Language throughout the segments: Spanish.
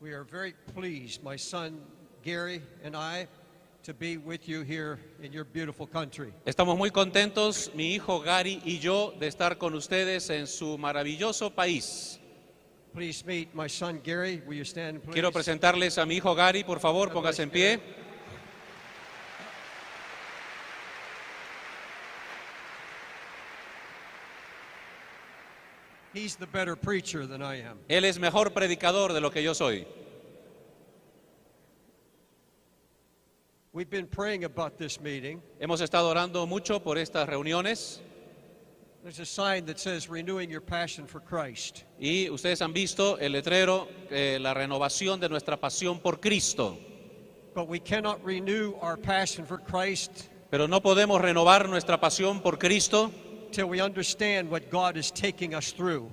We are very pleased, my son Gary and I, to be with you here in your beautiful country. Estamos muy contentos, mi hijo Gary y yo, de estar con ustedes en su maravilloso país. Please meet my son Gary. Will you stand, please? Quiero presentarles a mi hijo Gary, por favor, póngase en pie. He's the better preacher than I am. Él es mejor predicador de lo que yo soy. We've been praying about this meeting. Hemos estado orando mucho por estas reuniones There's a sign that says renewing your passion for Christ. y ustedes han visto el letrero, la renovación de nuestra pasión por Cristo. But we cannot renew our passion for Christ Pero no podemos renovar nuestra pasión por Cristo till we understand what God is taking us through.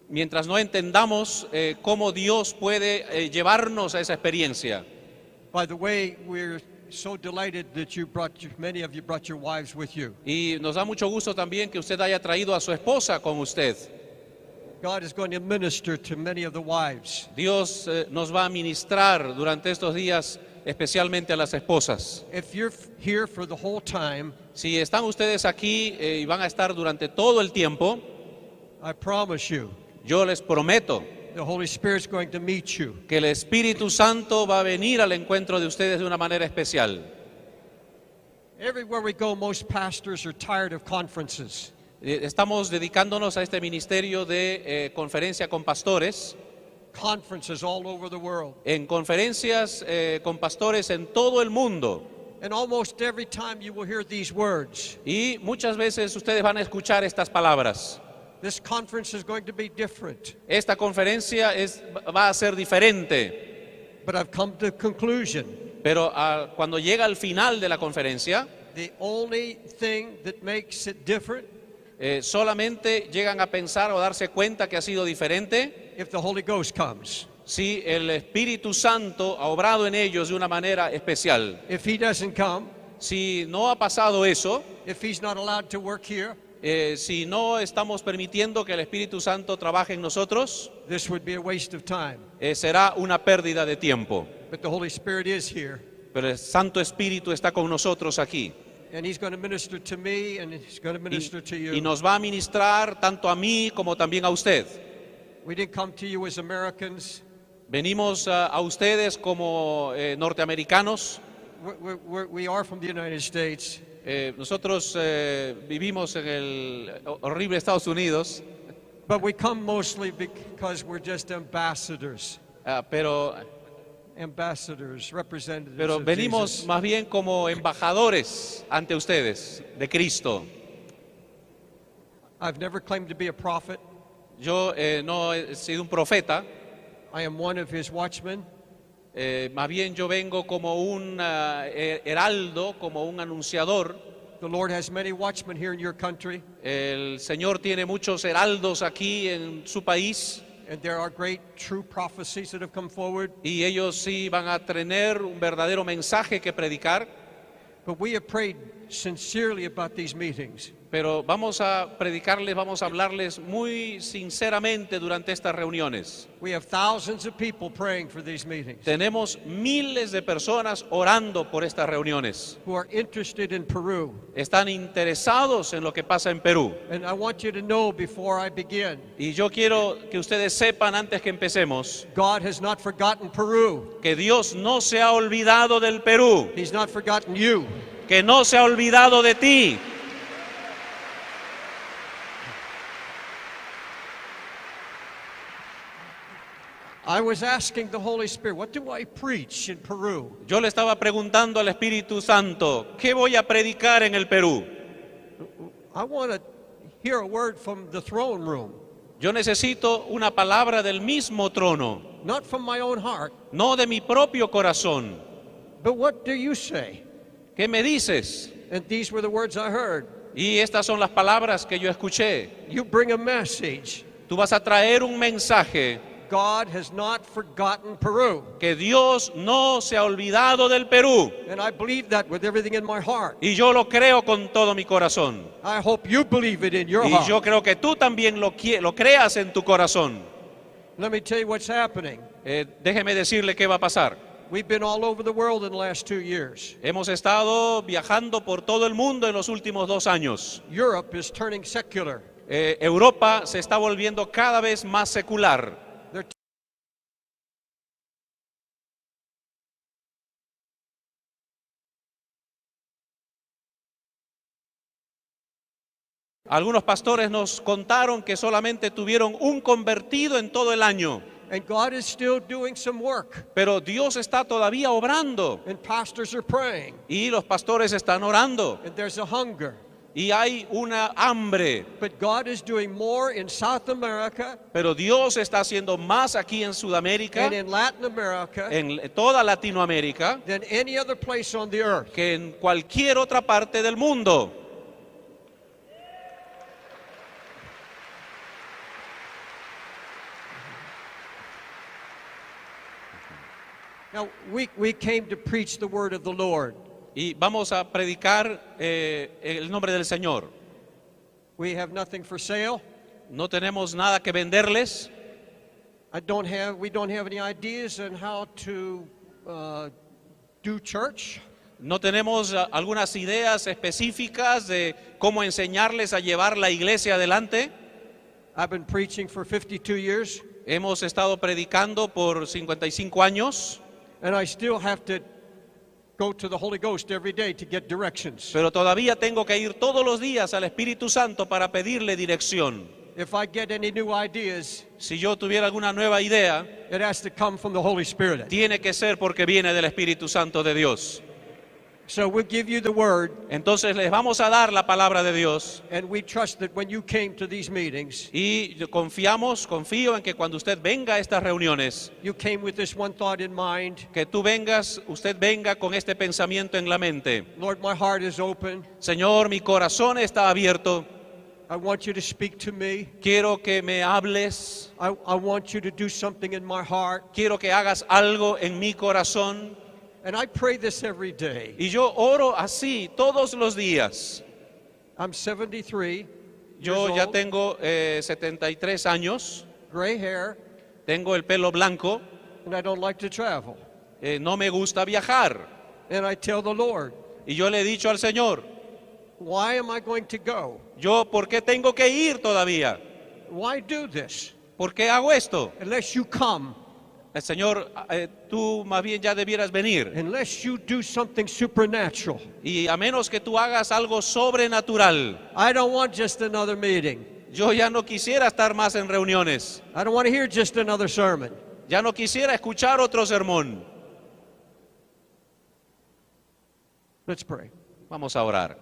mientras no entendamos cómo Dios puede llevarnos a esa experiencia. By the way, we're so delighted that many of you brought your wives with you. Y nos da mucho gusto también que usted haya traído a su esposa con usted. God is going to minister to many of the wives. Dios nos va a ministrar durante estos días, especialmente a las esposas. If you're here for the whole time, Si están ustedes aquí y van a estar durante todo el tiempo, I promise you, yo les prometo the Holy Spirit's going to meet you. que el Espíritu Santo va a venir al encuentro de ustedes de una manera especial. Everywhere we go, most pastors are tired of conferences. Estamos dedicándonos a este ministerio de conferencia con pastores, Conferences all over the world. en conferencias con pastores en todo el mundo. And almost every time you will hear these words. Y muchas veces ustedes van a escuchar estas palabras. This conference is going to be different. Esta conferencia va a ser diferente, But I've come to a conclusion. pero cuando llega al final de la conferencia, The only thing that makes it different, solamente llegan a pensar o darse cuenta que ha sido diferente if the Holy Ghost comes. si el Espíritu Santo ha obrado en ellos de una manera especial. If He doesn't come, Si no ha pasado eso, if He's not allowed to work here, si no estamos permitiendo que el Espíritu Santo trabaje en nosotros, this would be a waste of time. será una pérdida de tiempo. But the Holy Spirit is here, Pero el Santo Espíritu está con nosotros aquí and He's going to minister to me, and He's going to minister to you. y nos va a ministrar tanto a mí como también a usted. We didn't come to you as Americans. Venimos a ustedes como norteamericanos. We are from the United States, Nosotros vivimos en el horrible Estados Unidos, but we come mostly because we're just ambassadors, pero representatives of venimos Jesus. más bien como embajadores ante ustedes de Cristo. I've never claimed to be a prophet. Yo no he sido un profeta, I am one of His watchmen. más bien yo vengo como un heraldo, como un anunciador. The Lord has many watchmen here in your country, El Señor tiene muchos heraldos aquí en su país and there are great true prophecies that have come forward. y ellos sí van a tener un verdadero mensaje que predicar, But we have prayed sincerely about these meetings. pero vamos a predicarles, vamos a hablarles muy sinceramente durante estas reuniones. We have thousands of people praying for these meetings Tenemos miles de personas orando por estas reuniones. who are interested in Peru. Están interesados en lo que pasa en Perú. And I want you to know before I begin, Y yo quiero que ustedes sepan antes que empecemos God has not forgotten Peru. que Dios no se ha olvidado del Perú, He's not forgotten you. que no se ha olvidado de ti. I was asking the Holy Spirit, what do I preach in Peru? Yo le estaba preguntando al Espíritu Santo, ¿qué voy a predicar en el Perú? I want to hear a word from the throne room, Yo necesito una palabra del mismo trono, not from my own heart. no de mi propio corazón. But what do you say? ¿Qué me dices? And these were the words I heard. Y estas son las palabras que yo escuché. You bring a message. Tú vas a traer un mensaje God has not forgotten Peru. que Dios no se ha olvidado del Perú. And I believe that with everything in my heart. Y yo lo creo con todo mi corazón. I hope you believe it in your Y yo heart. creo que tú también lo creas en tu corazón. Let me tell you what's happening. Déjeme decirle qué va a pasar. We've been all over the world in the last 2 years. Hemos estado viajando por todo el mundo en los últimos 2 años. Europe is turning secular. Europa se está volviendo cada vez más secular. They're Algunos pastores nos contaron que solamente tuvieron un convertido en todo el año. And God is still doing some work. Pero Dios está todavía obrando And pastors are praying. y los pastores están orando And there's a hunger. y hay una hambre. But God is doing more in South America Pero Dios está haciendo más aquí en Sudamérica, and in Latin America en toda Latinoamérica, than any other place on the earth. que en cualquier otra parte del mundo. Now, we came to preach the word of the Lord. Y vamos a predicar el nombre del Señor. We have nothing for sale. No tenemos nada que venderles. We don't have any ideas on how to do church. No tenemos algunas ideas específicas de cómo enseñarles a llevar la iglesia adelante. I've been preaching for 52 years, Hemos estado predicando por 55 años, and I still have to go to the Holy Ghost every day to get directions. pero todavía tengo que ir todos los días al Espíritu Santo para pedirle dirección. If I get any new ideas, Si yo tuviera alguna nueva idea, it has to come from the Holy Spirit. tiene que ser porque viene del Espíritu Santo de Dios. So we'll give you the word, Entonces les vamos a dar la palabra de Dios and we trust that when you came to these meetings, y confío en que cuando usted venga a estas reuniones, you came with this one thought in mind. que usted venga con este pensamiento en la mente. Lord, my heart is open. Señor, mi corazón está abierto. I want you to speak to me. Quiero que me hables. I want you to do something in my heart. Quiero que hagas algo en mi corazón. And I pray this every day. Y yo oro así todos los días. I'm 73 Yo years ya old, tengo 73 años, gray hair, tengo el pelo blanco, and I don't like to travel. no me gusta viajar. And I tell the Lord, Y yo le he dicho al Señor, why am I going to go? ¿por qué tengo que ir todavía? Why do this? ¿Por qué hago esto? Unless you come, El Señor, tú más bien ya debieras venir. unless you do something supernatural. Y a menos que tú hagas algo sobrenatural, I don't want just another meeting. yo ya no quisiera estar más en reuniones. I don't want to hear just another sermon. Ya no quisiera escuchar otro sermón. Let's pray. Vamos a orar.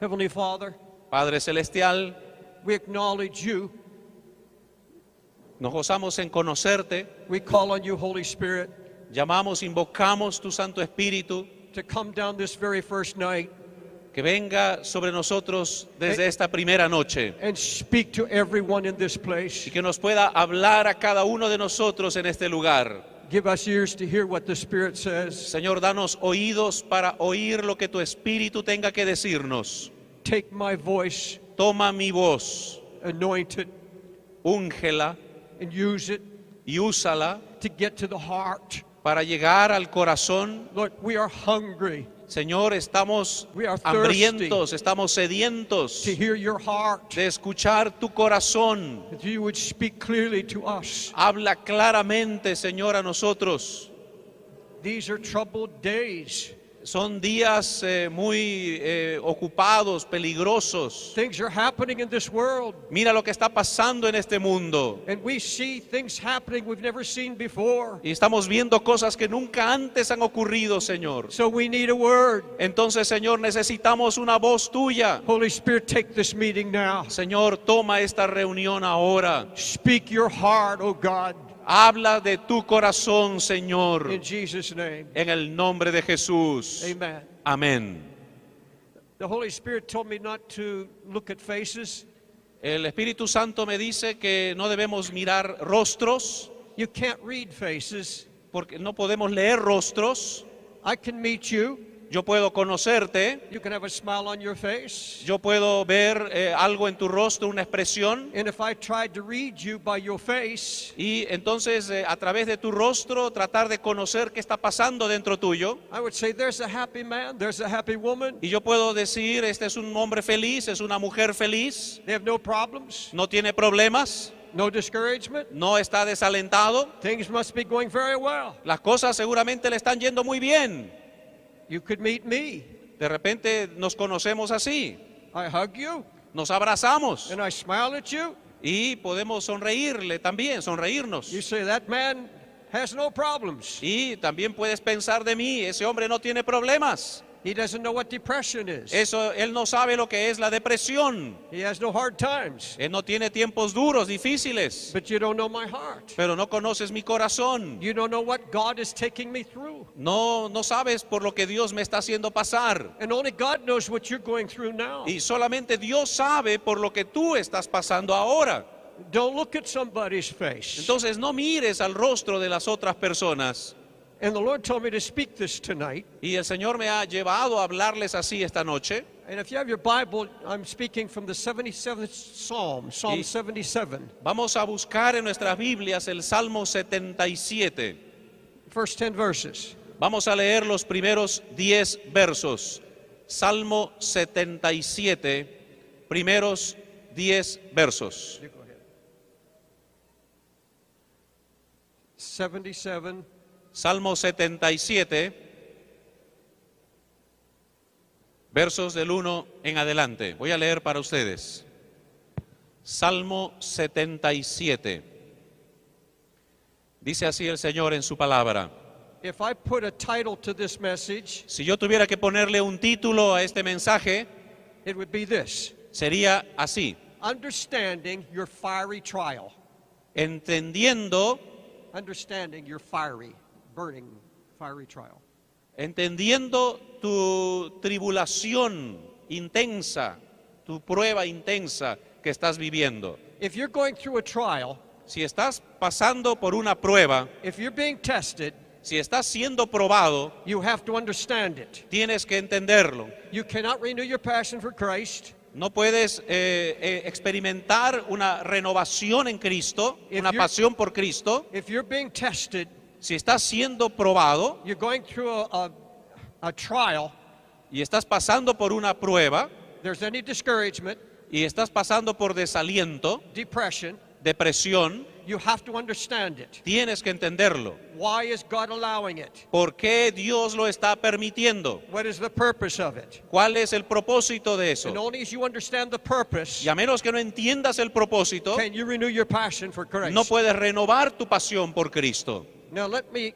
Heavenly Father, Padre Celestial, we acknowledge you. nos gozamos en conocerte. We call on you, Holy Spirit, Llamamos, invocamos tu Santo Espíritu, to come down this very first night que venga sobre nosotros desde esta primera noche and speak to everyone in this y place. que nos pueda hablar a cada uno de nosotros en este lugar. Give us ears to hear what the Spirit says. Señor, danos oídos para oír lo que tu Espíritu tenga que decirnos. Take my voice, Toma mi voz, anoint it, úngela and use it y úsala to get to the heart. para llegar al corazón. Lord, we are hungry Señor, estamos We are thirsty hambrientos, estamos sedientos to hear your heart, de escuchar tu corazón. that you would speak clearly to us. Habla claramente, Señor, a nosotros. These are troubled days. Son días muy ocupados, peligrosos. Things are happening in this world, Mira lo que está pasando en este mundo. and we see things happening we've never seen before. Y estamos viendo cosas que nunca antes han ocurrido, Señor. So we need a word. Entonces, Señor, necesitamos una voz tuya. Holy Spirit, take this meeting now. Señor, toma esta reunión ahora. Speak your heart, oh God, Habla de tu corazón, Señor, in Jesus' name. en el nombre de Jesús. Amen. Amén. The Holy Spirit told me not to look at faces. El Espíritu Santo me dice que no debemos mirar rostros, You can't read faces. porque no podemos leer rostros. I can meet you. yo puedo conocerte, You can have a smile on your face. yo puedo ver algo en tu rostro, una expresión, And if I tried to read you by your face, y entonces a través de tu rostro tratar de conocer qué está pasando dentro tuyo. I would say, there's a happy man, there's a happy woman. Y yo puedo decir, este es un hombre feliz, es una mujer feliz, They have no problems, no tiene problemas, no discouragement. no está desalentado, Things must be going very well. las cosas seguramente le están yendo muy bien. You could meet me. De repente nos conocemos así, I hug you nos abrazamos and I smile at you. y podemos sonreírle también, sonreírnos. You say, that man has no problems. Y también puedes pensar de mí, ese hombre no tiene problemas. He doesn't know what depression is. Eso, él no sabe lo que es la depresión. He has no hard times. Él no tiene tiempos duros, difíciles. But you don't know my heart. Pero no conoces mi corazón. You don't know what God is taking me through. No sabes por lo que Dios me está haciendo pasar. And only God knows what you're going through now. Y solamente Dios sabe por lo que tú estás pasando ahora. Don't look at somebody's face. Entonces no mires al rostro de las otras personas. And the Lord told me to speak this tonight. Y el Señor me ha llevado a hablarles así esta noche. And if you have your Bible, I'm speaking from the 77th Psalm, Psalm Y- 77, Vamos a buscar en nuestras Biblias el Salmo 77. first 10 verses. Vamos a leer los primeros 10 versos. Salmo 77, primeros 10 versos. You go ahead. 77, Salmo 77, versos del 1 en adelante. Voy a leer para ustedes. Salmo 77. Dice así el Señor en su palabra. if I put a title to this message, Si yo tuviera que ponerle un título a este mensaje, it would be this: sería así: Understanding your fiery trial. entendiendo Understanding your fiery, burning, fiery trial. entendiendo tu tribulación intensa, tu prueba intensa que estás viviendo. If you're going through a trial, Si estás pasando por una prueba, if you're being tested, si estás siendo probado, you have to understand it. tienes que entenderlo. You cannot renew your passion for Christ No puedes experimentar una renovación en Cristo, If una you're- pasión por Cristo. if you're being tested. Si estás siendo probado You're going through a trial. y estás pasando por una prueba There's any discouragement, y estás pasando por desaliento, depression. depresión, You have to understand it. tienes que entenderlo. Why is God allowing it? ¿Por qué Dios lo está permitiendo? What is the purpose of it? ¿Cuál es el propósito de And eso? only as you understand the purpose Y a menos que no entiendas el propósito, can you renew your passion for Christ. no puedes renovar tu pasión por Cristo. Now let me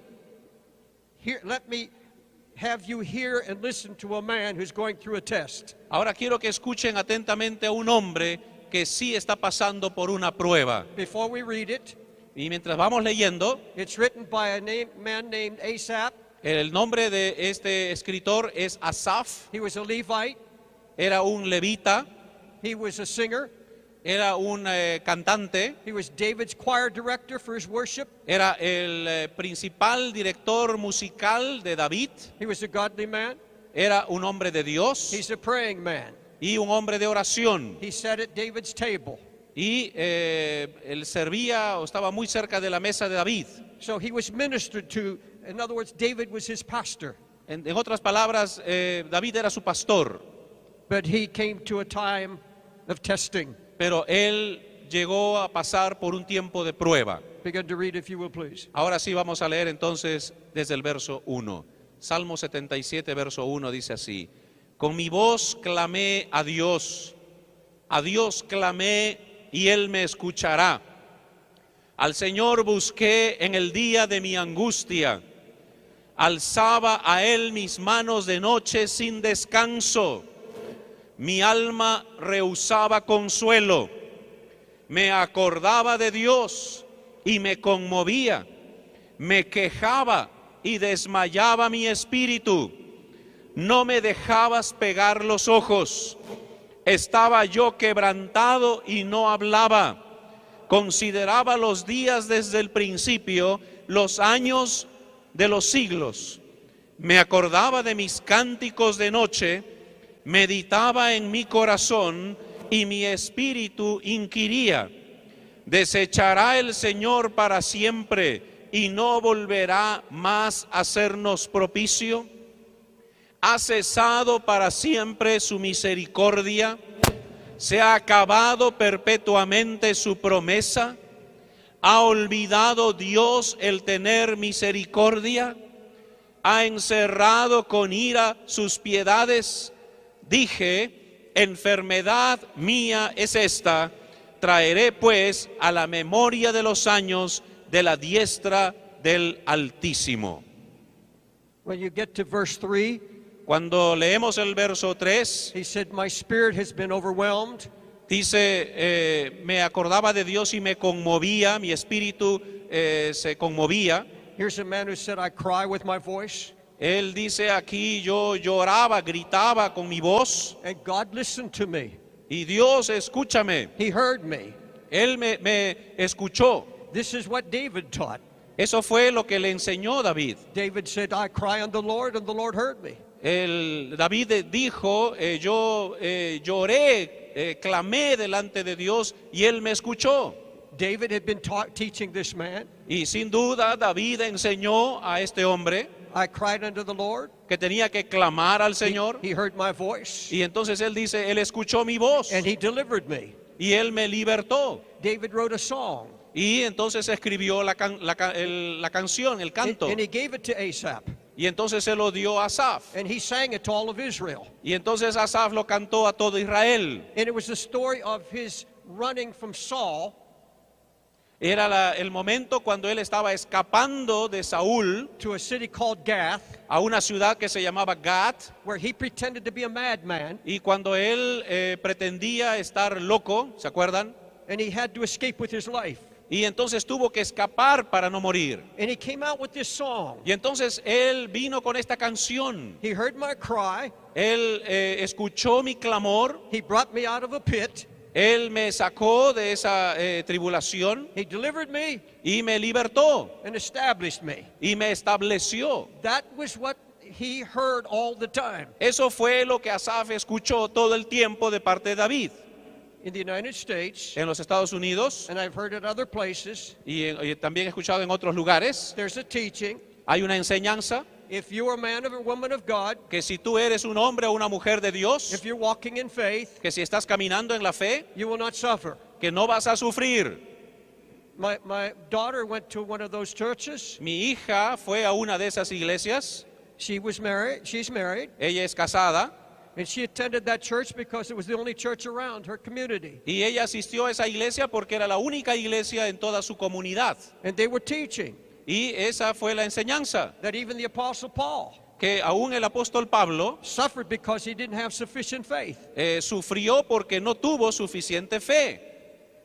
have you hear and listen to a man who's going through a test. Ahora quiero que escuchen atentamente a un hombre que sí está pasando por una prueba. Before we read it, Y mientras vamos leyendo, it's written by a man named Asaph. el nombre de este escritor es Asaf, He was a Levite. era un levita, He was a singer. era un cantante, He was David's choir director for his worship. era el principal director musical de David, He was a godly man. era un hombre de Dios He's a praying man. y un hombre de oración. He sat at David's table. Y él servía o estaba muy cerca de la mesa de David. So he was ministered to. In other words, David was his pastor. En otras palabras, David era su pastor, But he came to a time of testing. pero él llegó a pasar por un tiempo de prueba. Begin to read if you will, please. Ahora sí vamos a leer entonces desde el verso 1. Salmo 77, verso 1 dice así: Con mi voz clamé a Dios clamé y Él me escuchará. Al Señor busqué en el día de mi angustia, alzaba a Él mis manos de noche sin descanso. Mi alma rehusaba consuelo, me acordaba de Dios y me conmovía, me quejaba y desmayaba mi espíritu. No me dejabas pegar los ojos, estaba yo quebrantado y no hablaba. Consideraba los días desde el principio, los años de los siglos. Me acordaba de mis cánticos de noche, meditaba en mi corazón y mi espíritu inquiría. ¿Desechará el Señor para siempre y no volverá más a hacernos propicio? ¿Ha cesado para siempre su misericordia? ¿Se ha acabado perpetuamente su promesa? ¿Ha olvidado Dios el tener misericordia? ¿Ha encerrado con ira sus piedades? Dije, enfermedad mía es esta, traeré pues a la memoria de los años de la diestra del Altísimo. When you get to verse 3, Cuando leemos el verso 3, he said, my spirit has been overwhelmed. dice, me acordaba de Dios y me conmovía, mi espíritu se conmovía. Here's a man who said, I cry with my voice. Él dice aquí, yo lloraba, gritaba con mi voz, And God listened to me. y Dios, escúchame. He heard me. Él me escuchó. This is what David taught. Eso fue lo que le enseñó David. David said, I cry on the Lord, and the Lord heard me. David dijo, yo lloré, clamé delante de Dios y Él me escuchó. David had been teaching this man. Y sin duda David enseñó a este hombre I cried unto the Lord. que tenía que clamar al Señor. He heard my voice, Y entonces él dice, Él escuchó mi voz and he delivered me. y Él me libertó. David wrote a song, Y entonces escribió la canción, el canto. and he gave it to Asaph, Y entonces se lo dio a Asaf. and he sang it to all of Israel. Y entonces Asaf lo cantó a todo Israel. And it was the story of his running from Saul Era el momento cuando él estaba escapando de Saúl to a city called Gath, a una ciudad que se llamaba Gat. where he pretended to be a madman, Y cuando él pretendía estar loco, ¿se acuerdan? and he had to escape with his life. Y entonces tuvo que escapar para no morir. And he came out with this song. Y entonces él vino con esta canción. He heard my cry. Él escuchó mi clamor. He brought me out of a pit. Él me sacó de esa tribulación He delivered me y me libertó and established me. y me estableció. That was what he heard all the time. Eso fue lo que Asaf escuchó todo el tiempo de parte de David. In the United States, En los Estados Unidos and I've heard it other places, y también he escuchado en otros lugares, there's a teaching. hay una enseñanza If you are a man or a woman of God, que si tú eres un hombre o una mujer de Dios, if you're walking in faith, que si estás caminando en la fe, you will not suffer. que no vas a sufrir. My daughter went to one of those churches. Mi hija fue a una de esas iglesias, She's married, ella es casada, and she attended that church because it was the only church around her community. y ella asistió a esa iglesia porque era la única iglesia en toda su comunidad. And they were teaching Y esa fue la enseñanza, that even the Apostle Paul que aún el apóstol Pablo suffered because he didn't have sufficient faith. sufrió porque no tuvo suficiente fe.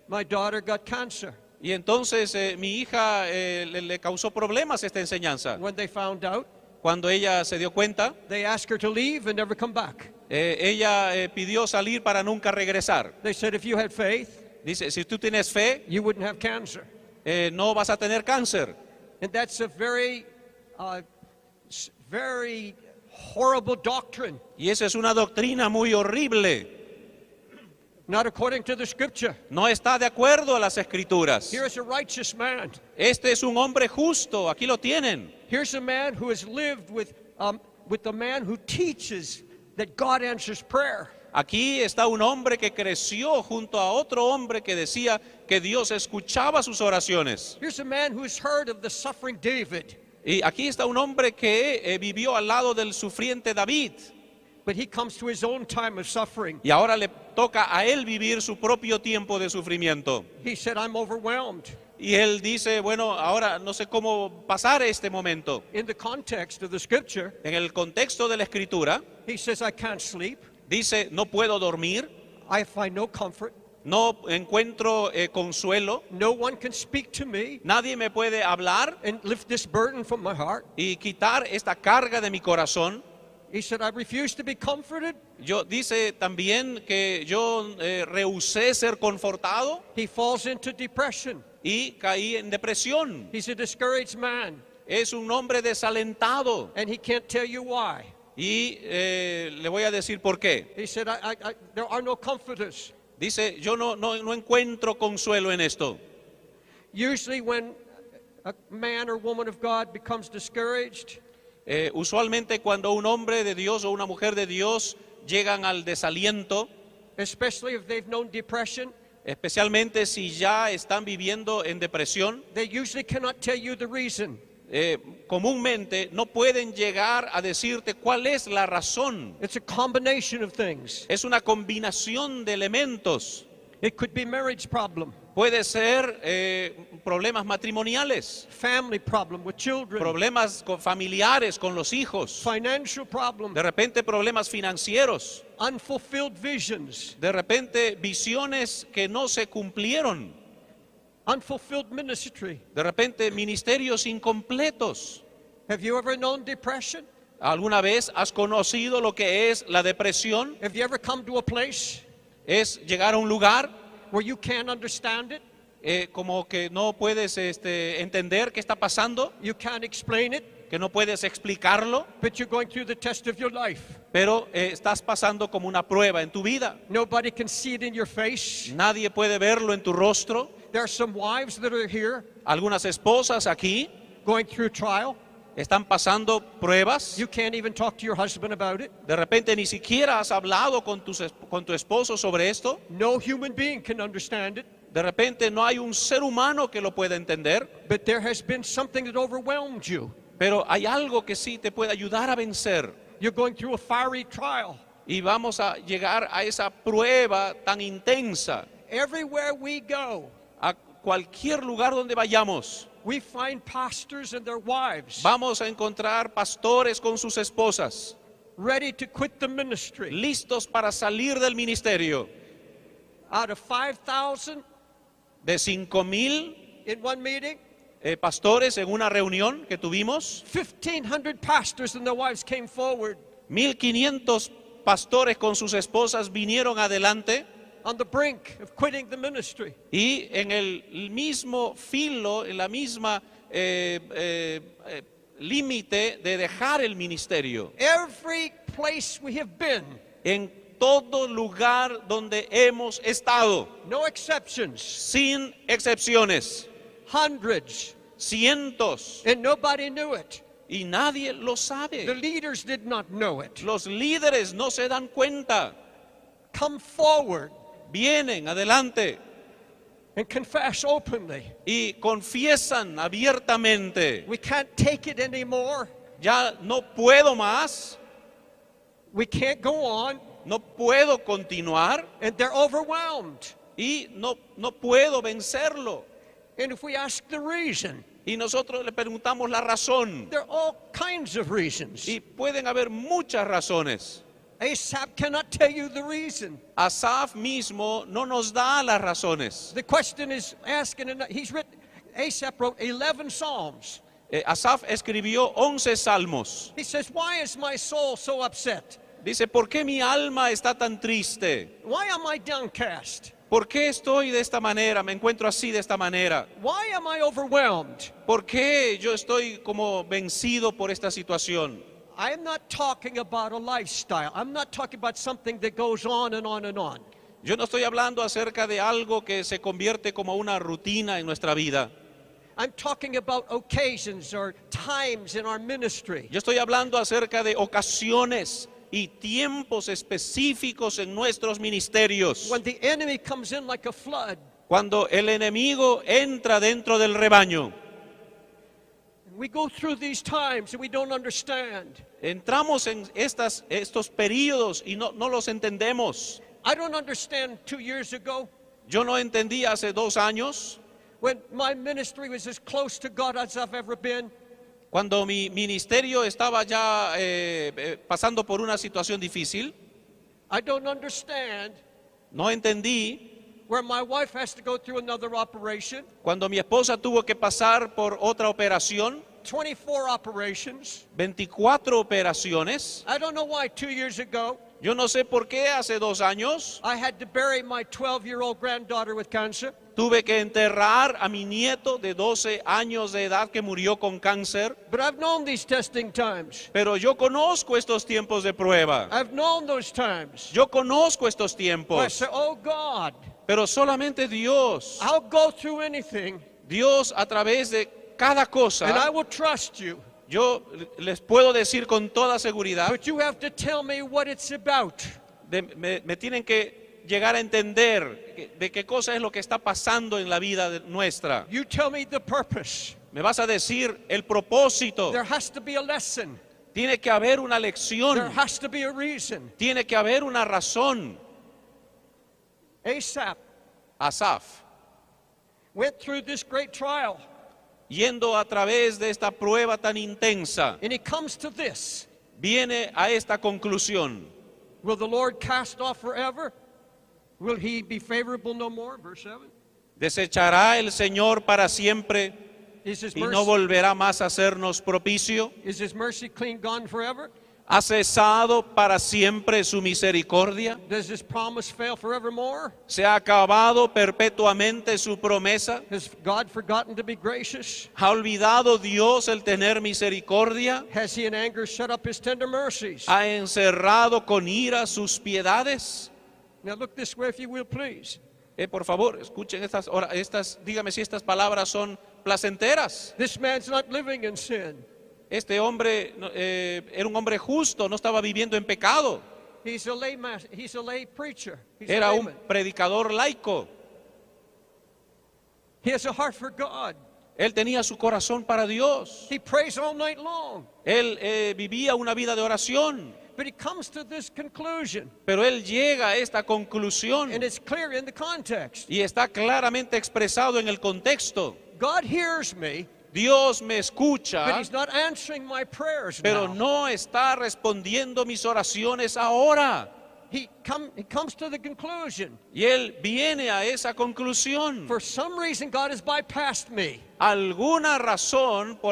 My daughter got cancer. Y entonces mi hija le causó problemas esta enseñanza. When they found out, Cuando ella se dio cuenta, they asked her to leave and never come back. ella pidió salir para nunca regresar. They said if you had faith, Dice, si tú tienes fe, you wouldn't have cancer. no vas a tener cáncer. And that's a very horrible doctrine, Y esa es una doctrina muy horrible. not according to the scripture. No está de acuerdo a las escrituras. Here is a righteous man. Este es un hombre justo, aquí lo tienen. Here's a man who has lived with the man who teaches that God answers prayer. Aquí está un hombre que creció junto a otro hombre que decía que Dios escuchaba sus oraciones. Here's a man who has heard of the suffering David, Y aquí está un hombre que vivió al lado del sufriente David. but he comes to his own time of suffering. Y ahora le toca a él vivir su propio tiempo de sufrimiento. He said, I'm overwhelmed. Y él dice, bueno, ahora no sé cómo pasar este momento. In the context of the scripture, En el contexto de la escritura, he says, I can't sleep. dice, no puedo dormir, I find no comfort. no encuentro consuelo, No one can speak to me nadie me puede hablar and lift this burden from my heart. y quitar esta carga de mi corazón. He said, I refuse to be comforted. Dice también que yo rehusé ser confortado He falls into depression. y caí en depresión. He's a discouraged man. es un hombre desalentado. And he can't tell you why. Y le voy a decir por qué. He said, there are no comforters. Dice, yo no encuentro consuelo en esto. Usually when a man or woman of God becomes discouraged, Usualmente cuando un hombre de Dios o una mujer de Dios llegan al desaliento, especially if they've known depression, especialmente si ya están viviendo en depresión, they usually cannot tell you the reason. comúnmente no pueden llegar a decirte cuál es la razón. It's a combination of things. Es una combinación de elementos. It could be marriage problem, Puede ser problemas matrimoniales, family problem with children, problemas familiares con los hijos, financial problem, de repente problemas financieros, unfulfilled visions, de repente visiones que no se cumplieron, unfulfilled ministry. de repente ministerios incompletos. Have you ever known depression? ¿Alguna vez has conocido lo que es la depresión? Have you ever come to a place Es llegar a un lugar where you can't understand it? como que no puedes entender qué está pasando, You can't explain it, que no puedes explicarlo, but you're going through the test of your life. pero estás pasando como una prueba en tu vida. Nobody can see it in your face. Nadie puede verlo en tu rostro. There are some wives that are here Algunas esposas aquí going through trial. están pasando pruebas. You can't even talk to your husband about it. De repente ni siquiera has hablado con tu esposo sobre esto. No human being can understand it, De repente no hay un ser humano que lo pueda entender. but there has been something that overwhelmed you. Pero hay algo que sí te puede ayudar a vencer. You're going through a fiery trial. Y vamos a llegar a esa prueba tan intensa. Everywhere we go, A cualquier lugar donde vayamos, we find pastors and their wives vamos a encontrar pastores con sus esposas, ready to quit the ministry. listos para salir del ministerio. Out of 5,000 De 5,000 in one meeting, pastores en una reunión que tuvimos, 1,500 pastors and their wives came forward 1,500 pastores con sus esposas vinieron adelante on the brink of quitting the ministry. y en el mismo filo, en la misma límite de dejar el ministerio. Every place we have been, En todo lugar donde hemos estado, no exceptions, sin excepciones, hundreds, cientos, and nobody knew it. y nadie lo The sabe. leaders did not know it. Los líderes no se dan cuenta, Come forward vienen adelante and confess openly. y confiesan abiertamente, We can't take it anymore. ya no puedo más, We can't go on. no puedo continuar And they're overwhelmed. y no puedo vencerlo. And if we ask the reason, Y nosotros le preguntamos la razón. there are all kinds of reasons. Y pueden haber muchas razones. Asaph cannot tell you the reason. Asaf mismo no nos da las razones. The question is asking, and Asaph wrote 11 Psalms. Asaf escribió 11 salmos. He says, why is my soul so upset? Dice, ¿por qué mi alma está tan triste? Why am I downcast? ¿Por qué estoy de esta manera? Me encuentro así de esta manera. Why am I overwhelmed? ¿Por qué yo estoy como vencido por esta situación? I am not talking about a lifestyle. I'm not talking about something that goes on and on and on. Yo no estoy hablando acerca de algo que se convierte como una rutina en nuestra vida. I'm talking about occasions or times in our ministry. Yo estoy hablando acerca de ocasiones y tiempos específicos en nuestros ministerios. When the enemy comes in like a flood, Cuando el enemigo entra dentro del rebaño, we go through these times and we don't understand. entramos en estos periodos y no los entendemos. I don't understand 2 years ago Yo no entendí hace 2 años, when my ministry was as close to God as I've ever been. cuando mi ministerio estaba ya pasando por una situación difícil. I don't understand No entendí where my wife has to go through another operation, cuando mi esposa tuvo que pasar por otra operación, 24 operations. 24 operaciones. I don't know why 2 years ago Yo no sé por qué hace 2 años I had to bury my 12-year-old granddaughter with cancer. Tuve que enterrar a mi nieto de 12 años de edad que murió con cáncer. But I've known these testing times. Pero yo conozco estos tiempos de prueba. I've known those times. Yo conozco estos I tiempos. say, oh God, Pero solamente Dios, I'll go through anything Dios a través de cada and I cosa, will trust you. yo les puedo decir con toda seguridad, But you have to tell me what it's about. me tienen que llegar a entender de qué cosa es lo que está pasando en la vida nuestra. You tell me the purpose. Me vas a decir el propósito. There has to be a lesson. Tiene que haber una There lección. has to be a reason. Tiene que haber una razón. Asaph Asaf, went through this great trial, yendo a través de esta prueba tan intensa, and he comes to this. viene a esta conclusión. Will the Lord cast off forever? Will he be favorable no more? Verse 7. ¿Desechará el Señor para siempre Is his y no mercy, volverá más a hacernos propicio? is his mercy clean gone forever? ¿Ha cesado para siempre su misericordia? Does his promise fail forevermore? ¿Se ha acabado perpetuamente su promesa? Has God forgotten to be gracious? ¿Ha olvidado Dios el tener misericordia? Has he in anger shut up his tender mercies? ¿Ha encerrado con ira sus piedades? Now look this way if you will, please. Por favor, escuchen dígame si estas palabras son placenteras. This man's not living in sin. Este hombre era un hombre justo, no estaba viviendo en pecado. He's a lay preacher. He's a Era un layman. predicador laico. He has a heart for God. Él tenía su corazón para Dios. He prays all night long. Él vivía una vida de oración. But he comes to this conclusion, Pero él llega a esta conclusión and it's clear in the context. y está claramente expresado en el contexto. God hears me, Dios me but escucha, he's not answering my prayers pero now. no está respondiendo mis oraciones ahora. He comes to the conclusion, Y él viene a esa conclusión. for some reason God has bypassed me. Por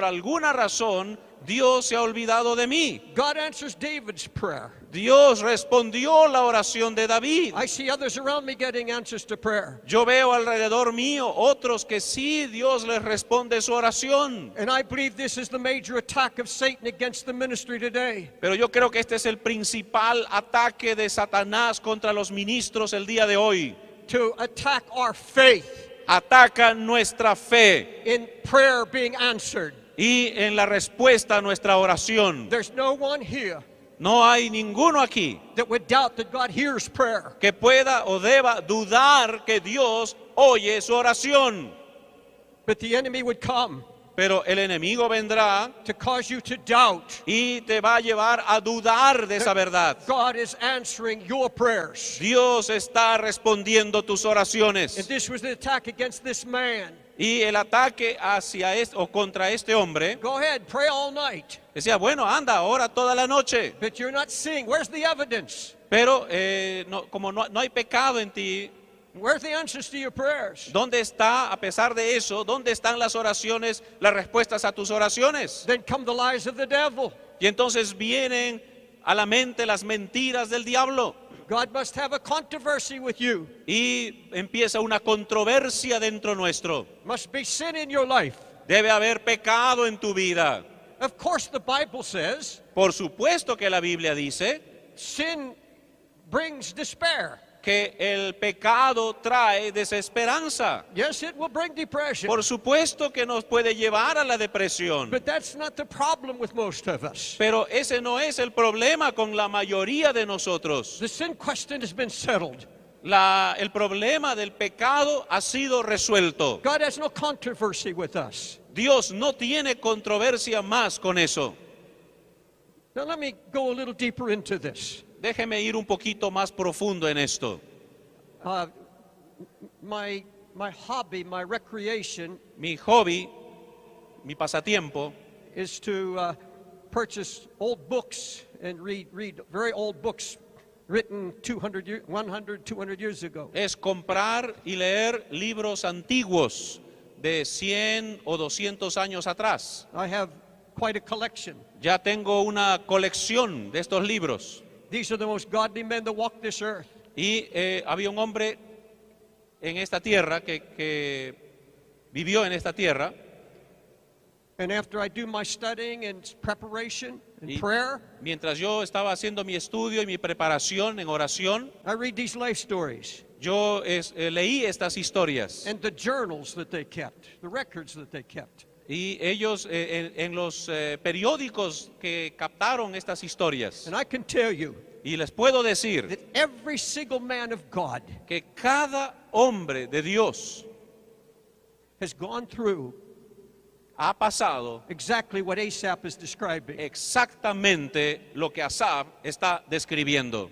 alguna razón, Dios se ha olvidado de mí. God answers David's prayer. Dios respondió la oración de David. I see others around me getting answers to prayer. Yo veo alrededor mío otros que sí Dios les responde su oración. And I believe this is the major attack of Satan against the ministry today. Pero yo creo que este es el principal ataque de Satanás contra los ministros el día de hoy. To attack our faith Ataca nuestra fe in prayer being answered. y en la respuesta a nuestra oración. There's no one here No hay ninguno aquí that would doubt that God hears prayer. que pueda o deba dudar que Dios oye su oración. But the enemy would come Pero el enemigo vendrá to cause you to doubt y te va a llevar a dudar de esa verdad. God is answering your prayers. Dios está respondiendo tus oraciones. And this was the attack against this man. Y el ataque hacia o contra este hombre Go ahead, pray all night. decía, bueno, anda, ora toda la noche. But you're not seeing. Where's the evidence? Pero como no hay pecado en ti, Where's the answers to your prayers? ¿dónde está, a pesar de eso, dónde están las oraciones, las respuestas a tus oraciones? Then come the lies of the devil. Y entonces vienen a la mente las mentiras del diablo. God must have a controversy with you. Y empieza una controversia dentro nuestro. Must be sin in your life. Debe haber pecado en tu vida. Of course, the Bible says Por supuesto que la Biblia dice sin brings despair. que el pecado trae desesperanza. Yes, it will bring depression. Por supuesto que nos puede llevar a la depresión. But that's not the problem with most of us. Pero ese no es el problema con la mayoría de nosotros. The sin question has been settled. El problema del pecado ha sido resuelto. God has no controversy with us. Dios no tiene controversia más con eso. Now let me go a little deeper into this. Déjeme ir un poquito más profundo en esto. My hobby, my recreation Mi hobby, mi pasatiempo, is to purchase old books and read very old books written 200 years ago. es comprar y leer libros antiguos de 100 o 200 años atrás. I have quite a collection. Ya tengo una colección de estos libros. These are the most godly men that walk this earth. Y había un hombre en esta tierra, que vivió en esta tierra. And after I do my studying and preparation and Y prayer, mientras yo estaba haciendo mi estudio y mi preparación en oración, I read these life stories yo leí estas historias. and the journals that they kept, the records that they kept. Y ellos en los periódicos que captaron estas historias. And I can tell you Y les puedo decir that every single man of God que cada hombre de Dios has gone through ha pasado exactly what Asaph is describing. exactamente lo que Asaf está describiendo.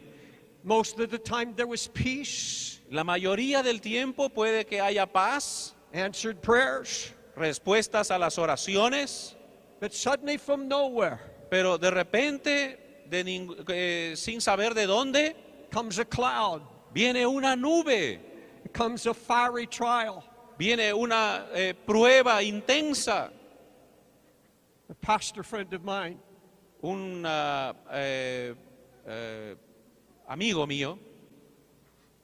Most of the time there was peace, La mayoría del tiempo puede que haya paz, answered prayers, respuestas a las oraciones, but suddenly from nowhere pero de repente, sin saber de dónde, comes a cloud, viene una nube, comes a fiery trial. viene una prueba intensa. A pastor friend of mine, Un amigo mío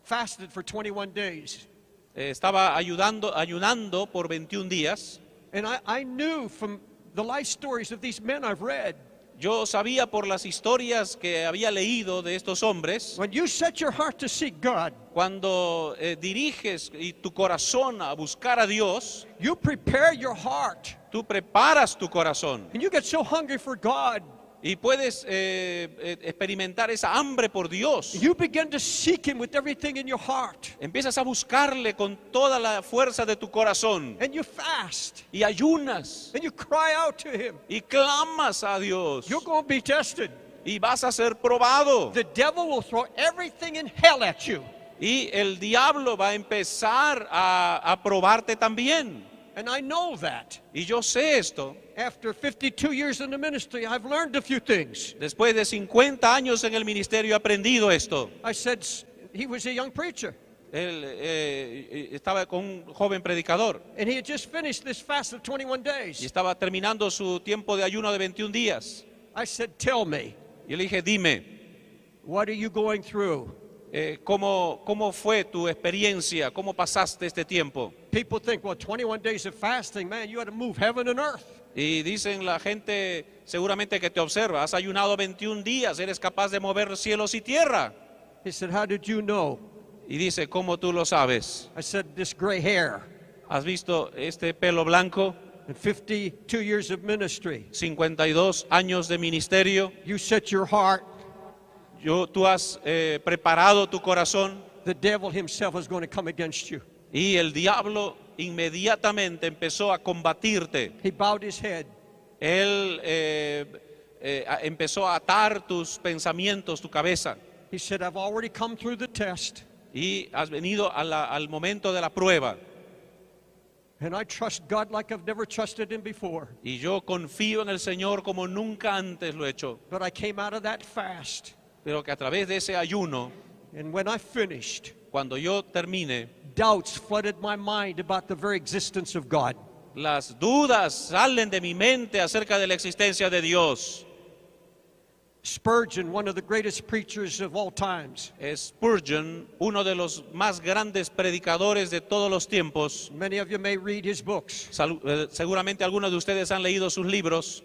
fasted for 21 days. estaba ayunando por 21 días. And I knew from the life stories of these men I've read, Yo sabía por las historias que había leído de estos hombres, when you set your heart to seek God, cuando diriges tu corazón a buscar a Dios, you prepare your heart, tú preparas tu corazón and you get so hungry for God, y puedes experimentar esa hambre por Dios. you begin to seek Him with everything in your heart, Empiezas a buscarle con toda la fuerza de tu corazón and you fast, y ayunas and you cry out to Him. y clamas a Dios You're going to be tested. y vas a ser probado. The devil will throw everything in hell at you. Y el diablo va a empezar a probarte también. And I know that. Y yo sé esto. After 52 years in the ministry, I've learned a few things. Después de 50 años en el ministerio he aprendido esto. I said, he was a young preacher, Él estaba con un joven predicador and he had just finished this fast of 21 y days. estaba terminando su tiempo de ayuno de 21 días. I said, tell me, Y le dije, dime, what are you going through? ¿cómo fue tu experiencia? ¿Cómo pasaste este tiempo? People think, well, 21 days of fasting, man, you had to move heaven and earth. Y dicen la gente seguramente que te observa, has ayunado 21 días, eres capaz de mover cielos y tierra. He said, how did you know? Y dice, ¿cómo tú lo sabes? I said, this gray hair ¿Has visto este pelo blanco? and 52 years of ministry. 52 años de ministerio. You set your heart, Tú has preparado tu corazón the devil himself is going to come against you. y el diablo inmediatamente empezó a combatirte. He bowed his head. Él empezó a atar tus pensamientos, tu cabeza. He said, I've already come through the test, Y has venido al momento de la prueba. and I trust God like I've never trusted Him before. Y yo confío en el Señor como nunca antes lo he hecho. But I came out of that fast, Pero que a través de ese ayuno, and when I finished, cuando yo termine, doubts flooded my mind about the very existence of God. las dudas salen de mi mente acerca de la existencia de Dios. Spurgeon, one of the greatest preachers of all times, Spurgeon, uno de los más grandes predicadores de todos los tiempos, many of you may read his books. seguramente algunos de ustedes han leído sus libros.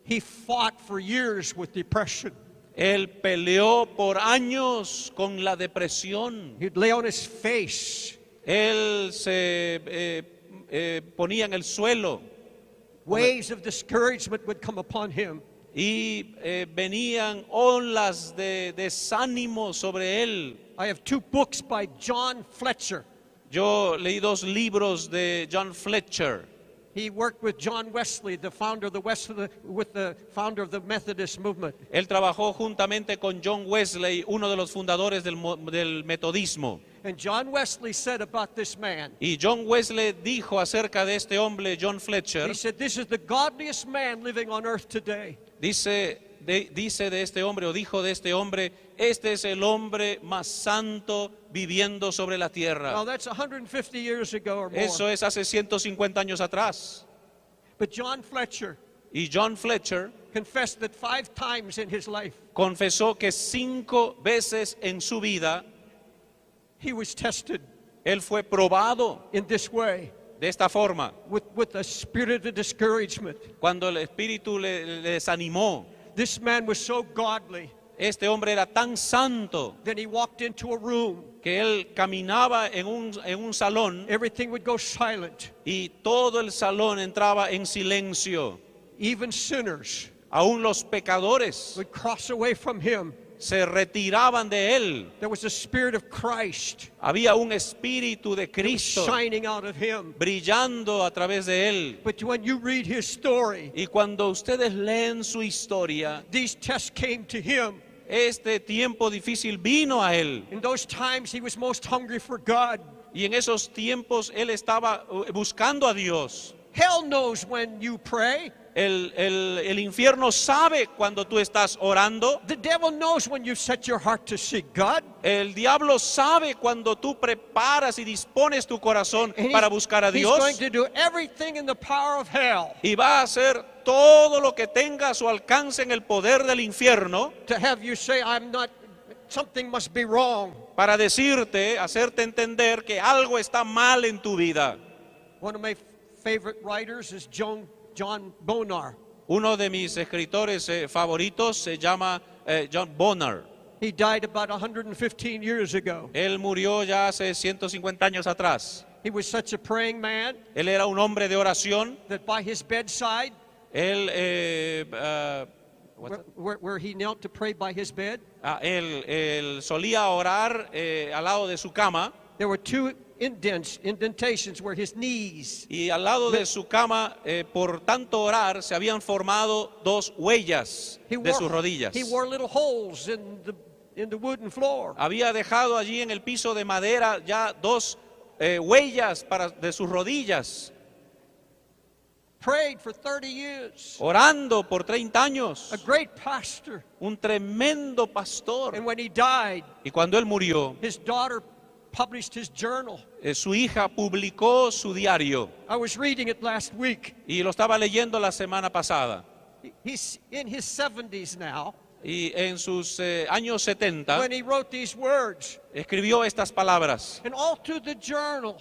He fought for years with depression. Él peleó por años con la depresión. He'd lay on his face. Él se ponía en el suelo Waves of discouragement would come upon him. y venían olas de desánimo sobre él. I have 2 books by John Fletcher. Yo leí 2 libros de John Fletcher. He worked with John Wesley, the founder of the founder of the Methodist movement. Él trabajó juntamente con John Wesley, uno de los fundadores del metodismo. And John Wesley said about this man, Y John Wesley dijo acerca de este hombre, John Fletcher, he said, this is the godliest man living on earth today. dice de este hombre, o dijo de este hombre, este es el hombre más santo viviendo sobre la Now tierra. that's 150 years ago or more. Eso es hace 150 años atrás. But John Fletcher Y John Fletcher confessed that 5 times in his life confesó que 5 veces en su vida he was tested. Él fue probado in this way de esta forma, with a spirit of discouragement. cuando el espíritu le desanimó. This man was so godly. Este hombre era tan santo Then he walked into a room. que él caminaba en un salón Everything would go silent. y todo el salón entraba en silencio. Even sinners Aún los pecadores would cross away from him. se retiraban de él. There was a spirit of Christ Había un espíritu de Cristo shining out of him. brillando a través de él. But when you read his story, Y cuando ustedes leen su historia, these tests came to him. este tiempo difícil vino a él. In those times, he was most hungry for God. Y en esos tiempos él estaba buscando a Dios. Hell knows when you pray. El infierno sabe cuando tú estás orando. The devil knows when you've set your heart to seek God. El diablo sabe cuando tú preparas y dispones tu corazón And para buscar a he's Dios. going to do everything in the power of hell Y va a hacer todo lo que tenga a su alcance en el poder del infierno to have you say, something must be wrong. para decirte, hacerte entender que algo está mal en tu vida. One of my favorite writers is John Bonar. Uno de mis escritores favoritos se llama John Bonar. He died about 115 years ago. Él murió ya hace 150 años atrás. He was such a praying man Él era un hombre de oración. that by his bedside, Él, where he knelt to pray by his bed, él solía orar al lado de su cama. there were two indentations where his knees. Y al lado de su cama, por tanto orar, se habían formado dos huellas de sus rodillas. He wore little holes in the wooden floor. Había dejado allí en el piso de madera ya dos huellas de sus rodillas, Prayed for 30 years. orando por 30 años. A great pastor. Un tremendo pastor. And when he died, Y cuando él murió, his daughter published his journal. su hija publicó su diario. I was reading it last week. Y lo estaba leyendo la semana pasada. He's in his 70s now Y en sus años 70 when he wrote these words. escribió estas palabras. And all through the journal,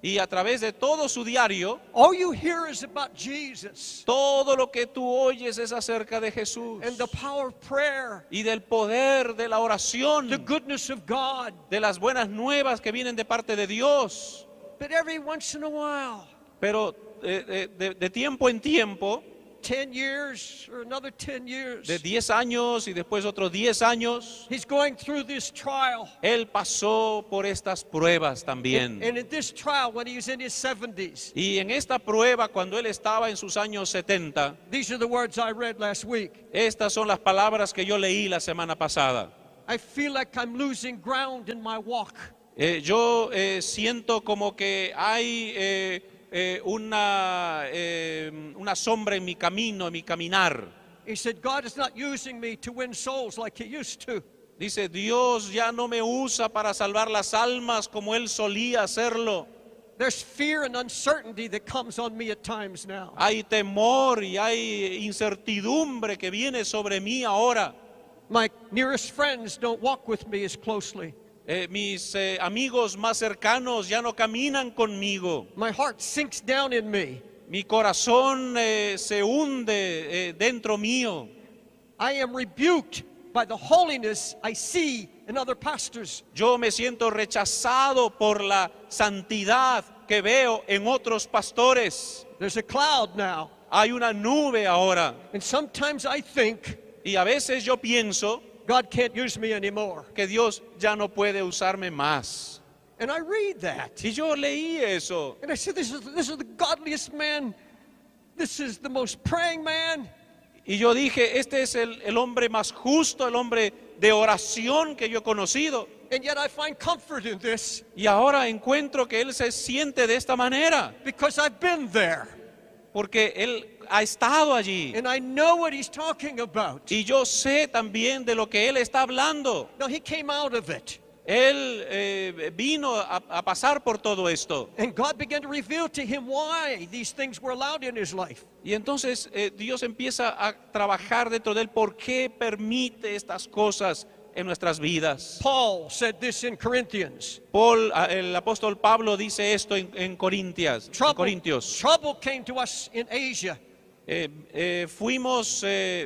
Y a través de todo su diario, all you hear is about Jesus todo lo que tú oyes es acerca de Jesús and the power of prayer, y del poder de la oración, the goodness of God. de las buenas nuevas que vienen de parte de Dios. But every once in a while, Pero de tiempo en tiempo, 10 years or another 10 years, de 10 años y después otros 10 años, he's going through this trial. él pasó por estas pruebas también. And in this trial, when he was in his 70s, Y en esta prueba, cuando él estaba en sus años 70, these are the words I read last week. estas son las palabras que yo leí la semana pasada. I feel like I'm losing ground in my walk. Yo siento como que hay una sombra en mi camino, en mi caminar. He said, God is not using me to win souls like he used to. Dice, Dios ya no me usa para salvar las almas como Él solía hacerlo. There's fear and uncertainty that comes on me at times now. Hay temor y hay incertidumbre que viene sobre mí ahora. My nearest friends don't walk with me as closely. Mis amigos más cercanos ya no caminan conmigo. My heart sinks down in me. Mi corazón se hunde dentro mío. I am rebuked by the holiness I see in other pastors. Yo me siento rechazado por la santidad que veo en otros pastores. There's a cloud now. Hay una nube ahora. And sometimes I think Y a veces yo pienso God can't use me anymore. que Dios ya no puede usarme más. And I read that. Y yo leí eso. And I said, this is the godliest man. This is the most praying man. Y yo dije, este es el hombre más justo, el hombre de oración que yo he conocido. And yet I find comfort in this Y ahora encuentro que él se siente de esta manera, because I've been there. porque él ha estado allí. And I know what he's talking about. Y yo sé también de lo que él está hablando. Now, he came out of it. Él vino a pasar por todo esto. And God began to reveal to him why these things were allowed in his life. Y entonces Dios empieza a trabajar dentro de él. ¿Por qué permite estas cosas en nuestras vidas. Paul said this in Corinthians. El apóstol Pablo dice esto en Corintios. Trouble came to us in Asia.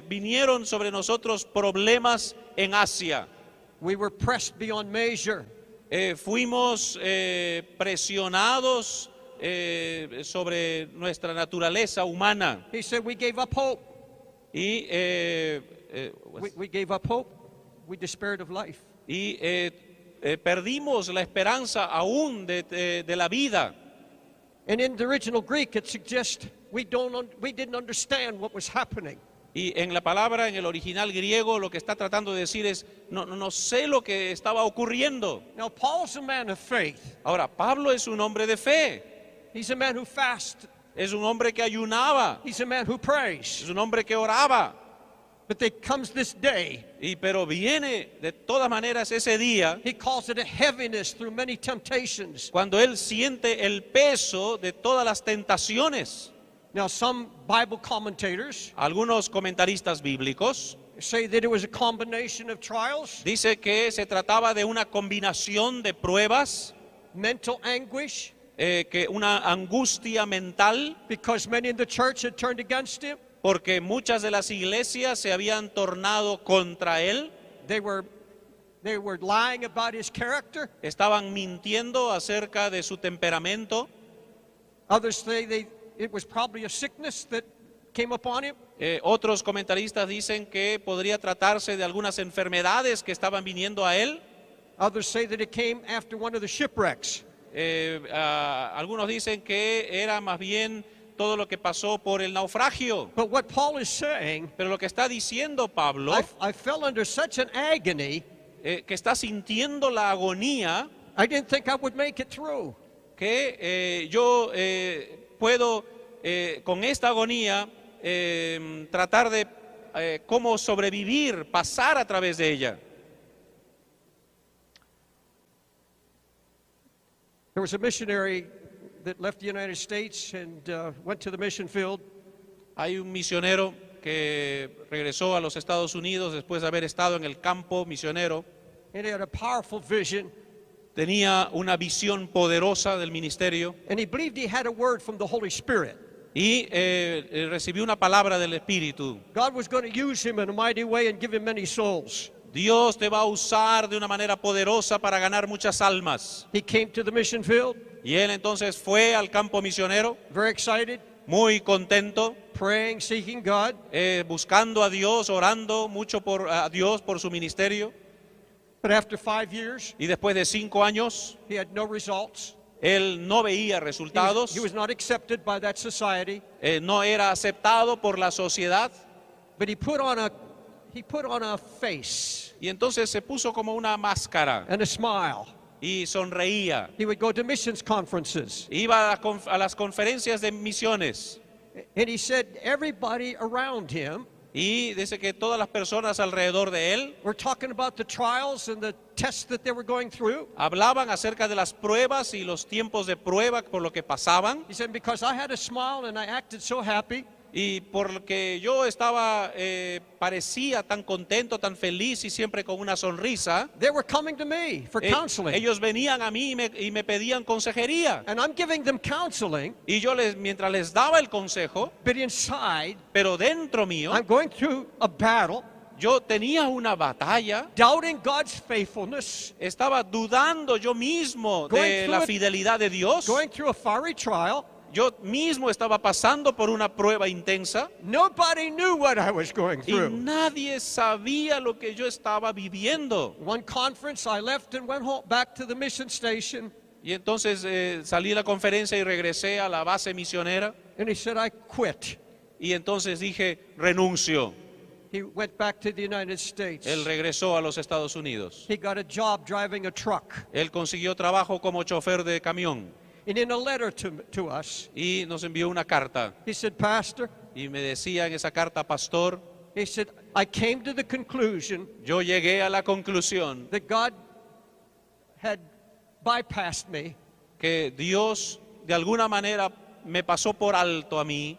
Vinieron sobre nosotros problemas en Asia. We were pressed beyond measure. Fuimos presionados sobre nuestra naturaleza humana. He said we gave up hope. Y, We gave up hope. We despaired of life. Perdimos la esperanza aún de la vida. And in the original Greek, it suggests we didn't understand what was happening. Y en la palabra, en el original griego, lo que está tratando de decir es, no sé lo que estaba ocurriendo. Now, Paul's a man of faith. Ahora, Pablo es un hombre de fe, He's a man who fasts. es un hombre que ayunaba, He's a man who prays. es un hombre que oraba. But there comes this day. Pero viene de todas maneras ese día He calls it a heaviness through many temptations. cuando él siente el peso de todas las tentaciones. Now, some Bible commentators Algunos comentaristas bíblicos say that it was a combination of trials, dice que se trataba de una combinación de pruebas, mental anguish, que una angustia mental, because many in the church had turned against him. porque muchas de las iglesias se habían tornado contra él, They were lying about his character. estaban mintiendo acerca de su temperamento. Others say it was probably a sickness that came upon him. Otros comentaristas dicen que podría tratarse de algunas enfermedades que estaban viniendo a él. Others say that it came after one of the shipwrecks. Algunos dicen que era más bien todo lo que pasó por el naufragio. But what Paul is saying, Pero lo que está diciendo Pablo, I fell under such an agony, que está sintiendo la agonía, I didn't think I would make it through. que yo puedo con esta agonía tratar de cómo sobrevivir, pasar a través de ella. There was a missionary that left the United States and went to the mission field. Hay un misionero que regresó a los Estados Unidos después de haber estado en el campo misionero. And he had a powerful vision. Tenía una visión poderosa del ministerio And he believed he had a word from the Holy Spirit. y recibió una palabra del Espíritu. God was going to use him in a mighty way and give him many souls. Dios te va a usar de una manera poderosa para ganar muchas almas. He came to the mission field, Y él entonces fue al campo misionero, very excited, muy contento, praying, seeking God. buscando a Dios, orando mucho a Dios por su ministerio. But after 5 years, Y después de 5 años, he had no results. él no veía He resultados, was not accepted by that society. no era aceptado por la sociedad. But he put on a face Y entonces se puso como una máscara and a smile. y sonreía. He would go to missions conferences. Iba a las conferencias de misiones And he said everybody around him y dice que todas las personas alrededor de él were talking about the trials and the tests that they were going through. hablaban acerca de las pruebas y los tiempos de prueba por lo que pasaban. He said, because I had a smile and I acted so happy, Y porque yo estaba, parecía tan contento, tan feliz y siempre con una sonrisa, they were coming to me for counseling. ellos venían a mí y me pedían consejería. And I'm giving them counseling, Y yo mientras les daba el consejo, but inside, pero dentro mío, I'm going through a battle, yo tenía una batalla, doubting God's faithfulness, estaba dudando yo mismo Going de through la it- fidelidad de Dios. going through a fiery trial. Yo mismo estaba pasando por una prueba intensa Nobody knew what I was going y through. nadie sabía lo que yo estaba viviendo. One conference, I left and went home, back to the mission station, Y entonces salí de la conferencia y regresé a la base misionera and he said, I quit. y entonces dije, renuncio. He went back to the United States. Él regresó a los Estados Unidos. He got a job driving a truck. Él consiguió trabajo como chofer de camión And in a letter to us, y nos envió una carta. he said, Pastor, Y me decía en esa carta, pastor, he said, I came to the conclusion yo llegué a la conclusión that God had bypassed me, que Dios de alguna manera me pasó por alto a mí.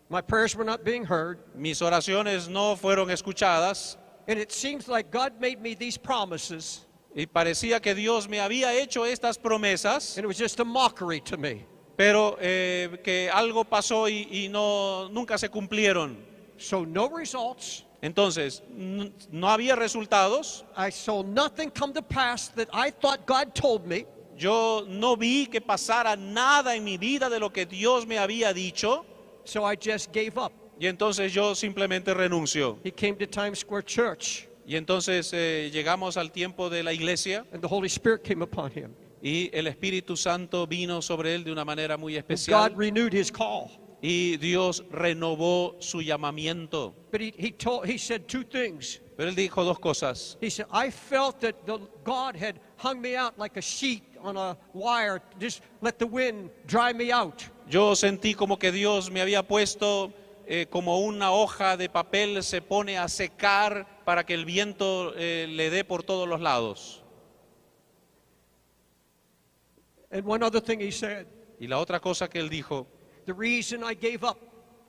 my prayers were not being heard, Mis oraciones no fueron escuchadas And it seems like God made me these promises, y parecía que Dios me había hecho estas promesas, and it was just a mockery to me. pero que algo pasó y no, nunca se cumplieron. So no results. Entonces, no había resultados. I saw nothing come to pass that I thought God told me. Yo no vi que pasara nada en mi vida de lo que Dios me había dicho. So I just gave up. Y entonces yo simplemente renuncio. He came to Times Square Church, Y entonces llegamos al tiempo de la iglesia and the Holy Spirit came upon him. y el Espíritu Santo vino sobre él de una manera muy And especial. God renewed his call. Y Dios renovó su llamamiento. But he said two things. Pero él dijo dos cosas. He said, I felt that God had hung me out like a sheet on a wire, just let the wind dry me out. Yo sentí como que Dios me había puesto como una hoja de papel se pone a secar para que el viento le dé por todos los lados. And one other thing he said, Y la otra cosa que él dijo, the reason I gave up,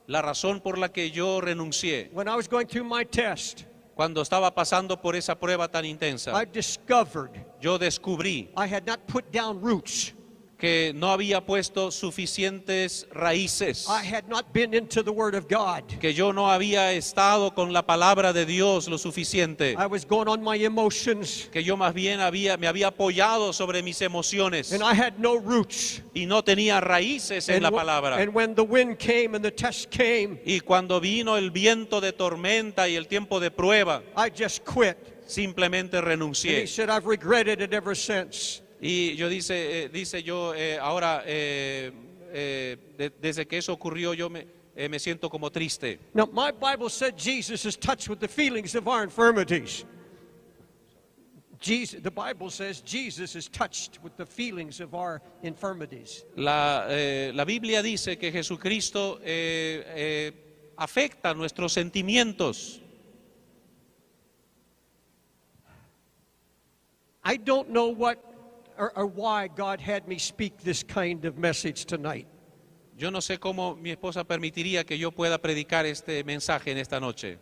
la razón por la que yo renuncié, when I was going through my test, cuando estaba pasando por esa prueba tan intensa, I discovered yo descubrí I had not put down roots. que no había puesto suficientes raíces, I had not been into the Word of God. que yo no había estado con la palabra de Dios lo suficiente, I was going on my emotions, que yo más bien me había apoyado sobre mis emociones and I had no roots. y no tenía raíces en la palabra. And when the wind came and the test came, Y cuando vino el viento de tormenta y el tiempo de prueba, I just quit. simplemente And he renuncié. said, I've regretted it ever since. Y yo dice yo ahora, desde que eso ocurrió, yo me siento como triste. Now, my Bible said Jesus is touched with the feelings of our infirmities. The Bible says Jesus is touched with the feelings of our infirmities. La Biblia dice que Jesucristo afecta nuestros sentimientos. I don't know what or why God had me speak this kind of message tonight. Yo no sé cómo mi esposa permitiría que yo pueda predicar este mensaje en esta noche.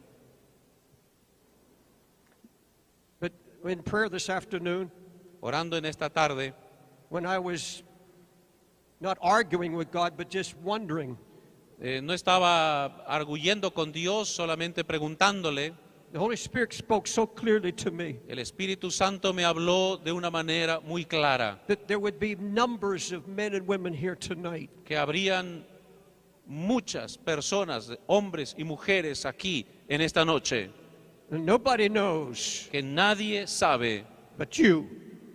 But in prayer this afternoon, Orando en esta tarde, when I was not arguing with God, but just wondering, no estaba arguyendo con Dios, solamente preguntándole. the Holy Spirit spoke so clearly to me El Espíritu Santo me habló de una manera muy clara, that there would be numbers of men and women here tonight que habrían muchas personas, hombres y mujeres aquí en esta noche, and nobody knows que nadie sabe, but you,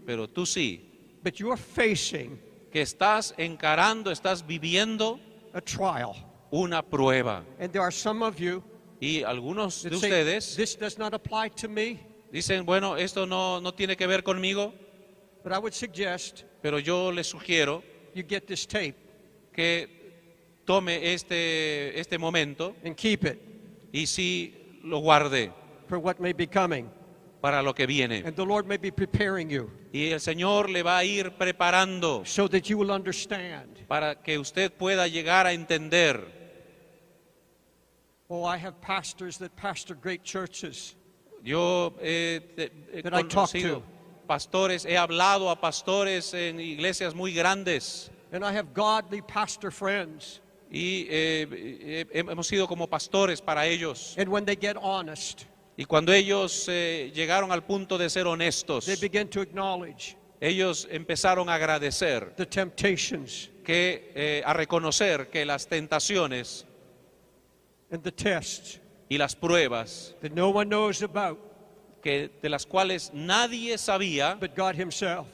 pero tú sí, but you're facing que estás encarando, estás viviendo a trial. una prueba. And there are some of you Y algunos de that say, ustedes this does not apply to me, dicen, bueno, esto no tiene que ver conmigo, but I would suggest pero yo les sugiero you get this tape que tome este momento and keep it y sí lo guarde for what may be coming. para lo que viene. And the Lord may be preparing you Y el Señor le va a ir preparando so that you will understand. para que usted pueda llegar a entender. Oh, I have pastors that pastor great churches. Yo he That I talk conocido to. pastores, he hablado a pastores en iglesias muy grandes And I have godly pastor friends. y hemos sido como pastores para ellos. And when they get honest, Y cuando ellos llegaron al punto de ser honestos, they begin to acknowledge ellos empezaron a agradecer, the temptations a reconocer que las tentaciones and the tests y las pruebas that no one knows about de las cuales nadie sabía but God Himself.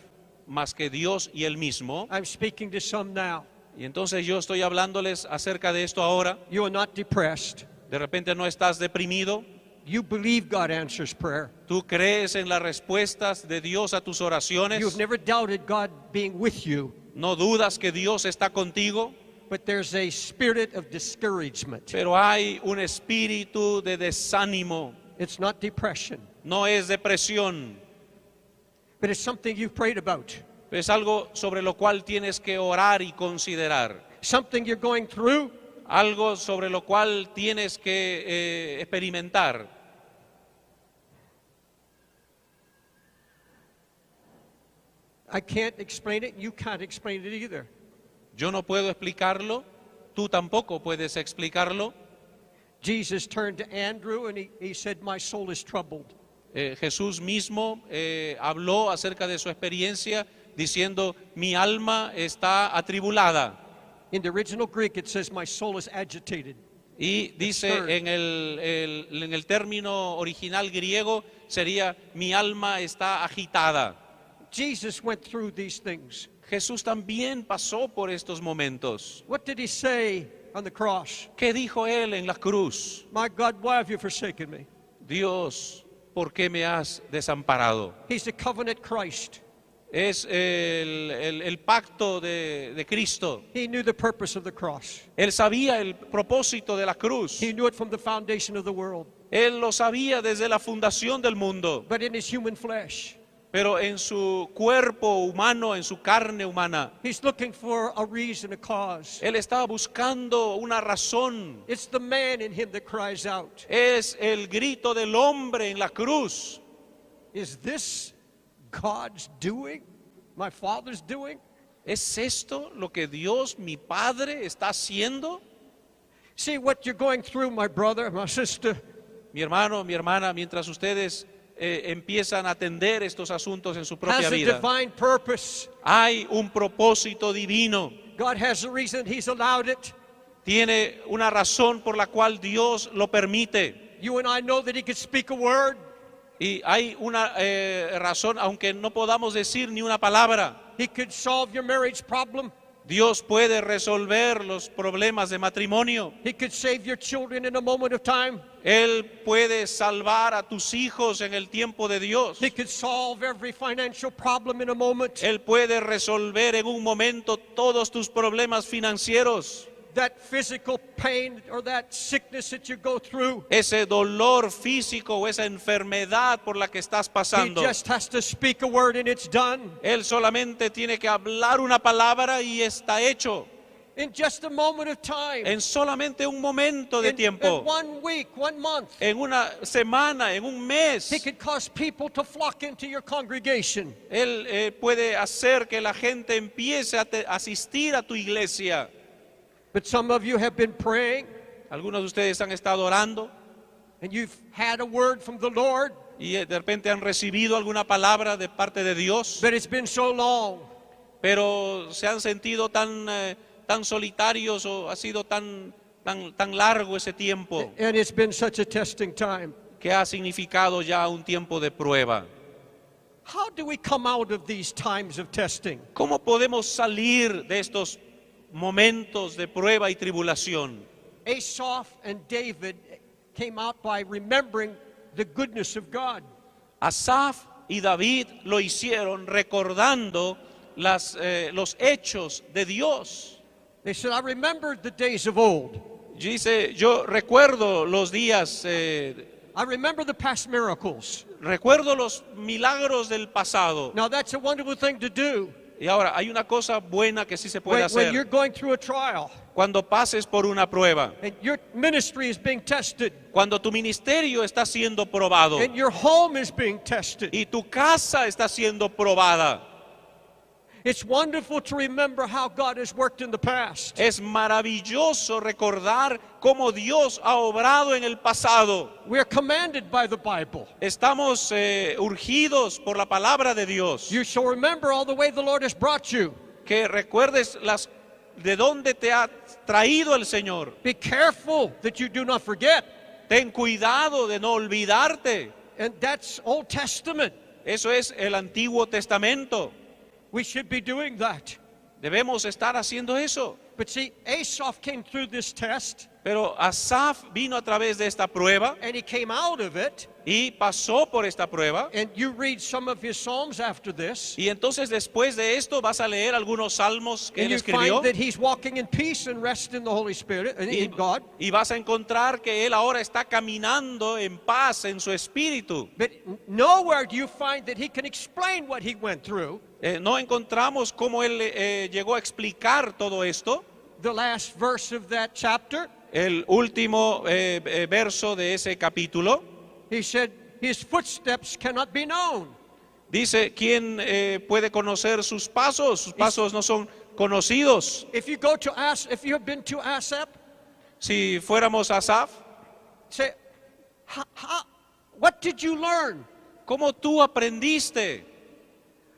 más que Dios y Él mismo. I'm speaking to some now. Y entonces yo estoy hablándoles acerca de esto ahora. You are not depressed. De repente no estás deprimido. You believe God answers prayer. Tú crees en las respuestas de Dios a tus oraciones. You've never doubted God being with you, No dudas que Dios está contigo. but there's a spirit of discouragement. Pero hay un espíritu de desánimo. It's not depression, No es depresión. but it's something you've prayed about, Es algo sobre lo cual tienes que orar y considerar. something you're going through, Algo sobre lo cual tienes que experimentar. I can't explain it, and you can't explain it either. Yo no puedo explicarlo, tú tampoco puedes explicarlo. Jesus turned to Andrew and he said, my soul is troubled. Jesús mismo habló acerca de su experiencia diciendo, mi alma está atribulada. In the original Greek, it says, my soul is agitated. Y dice en el término original griego sería, mi alma está agitada. Jesus went through these things. Jesús también pasó por estos momentos. What did he say on the cross? ¿Qué dijo él en la cruz? My God, why have you forsaken me? Dios, ¿por qué me has desamparado? He's the covenant Christ. Es el pacto de Cristo. He knew the purpose of the cross. Él sabía el propósito de la cruz. He knew it from the foundation of the world. Él lo sabía desde la fundación del mundo. But in his human flesh, Pero en su cuerpo humano, en su carne humana, he's looking for a reason, a cause. él estaba buscando una razón. It's the man in him that cries out, Es el grito del hombre en la cruz. is this God's doing? My Father's doing? ¿Es esto lo que Dios, mi Padre, está haciendo? See what you're going through, my brother, my sister. Mi hermano, mi hermana, mientras ustedes empiezan a atender estos asuntos en su propia Has a vida, divine purpose. hay un propósito divino. God has a reason he's allowed it. Tiene una razón por la cual Dios lo permite. You and I know that he could speak a word. Y hay una razón, aunque no podamos decir ni una palabra. He could solve your marriage problem. Dios puede resolver los problemas de matrimonio. He could save your children in a moment of time. Él puede salvar a tus hijos en el tiempo de Dios. He could solve every financial problem in a moment. Él puede resolver en un momento todos tus problemas financieros. That physical pain or that sickness that you go through. Ese dolor físico o esa enfermedad por la que estás He pasando. just has to speak a word and it's done. Él solamente tiene que hablar una palabra y está hecho. In just a moment of time. En solamente un momento de In tiempo. 1 week, 1 month. En una semana, en un mes. He could cause people to flock into your congregation. Él puede hacer que la gente empiece a asistir a tu iglesia. But some of you have been praying Algunos de ustedes han estado orando and you've had a word from the Lord, y de repente han recibido alguna palabra de parte de Dios, but it's been so long. pero se han sentido tan solitarios o ha sido tan largo ese tiempo And it's been such a testing time. que ha significado ya un tiempo de prueba. How do we come out of these times of testing? ¿Cómo podemos salir de estos momentos de prueba y tribulación? Asaph and David came out by remembering the goodness of God. Asaf y David lo hicieron recordando los hechos de Dios. They said, I remembered the days of old. Dice, yo recuerdo los días, I remember the past miracles. recuerdo los milagros del pasado. Now that's a wonderful thing to do. Y ahora hay una cosa buena que sí se puede When you're hacer. going through a trial Cuando pases por una prueba, and your ministry is being tested cuando tu ministerio está siendo probado and your home is being tested. y tu casa está siendo probada, It's wonderful to remember how God has worked in the past. es maravilloso recordar cómo Dios ha obrado en el pasado. We're commanded by the Bible. Estamos urgidos por la palabra de Dios. You shall remember all the way the Lord has brought you. Que recuerdes de dónde te ha traído el Señor. Be careful that you do not forget. Ten cuidado de no olvidarte. And that's Old Testament. Eso es el Antiguo Testamento. We should be doing that. Debemos estar haciendo eso. But see, Asaph came through this test Pero Asaf vino a través de esta prueba and he came out of it. y pasó por esta prueba. And you read some of his Psalms after this. Y entonces después de esto vas a leer algunos salmos que And él you escribió. find that he's walking in peace and rest in the Holy Spirit and in God. Y vas a encontrar que él ahora está caminando en paz en su espíritu. But nowhere do you find that he can explain what he went through. No encontramos cómo él llegó a explicar todo esto. The last verse of that chapter, El último verso de ese capítulo he said, his footsteps cannot be known. Dice, ¿quién puede conocer sus pasos? Sus pasos no son conocidos. If you have been to ASAP, Si fuéramos Asaf, say, what did you learn? ¿cómo tú aprendiste?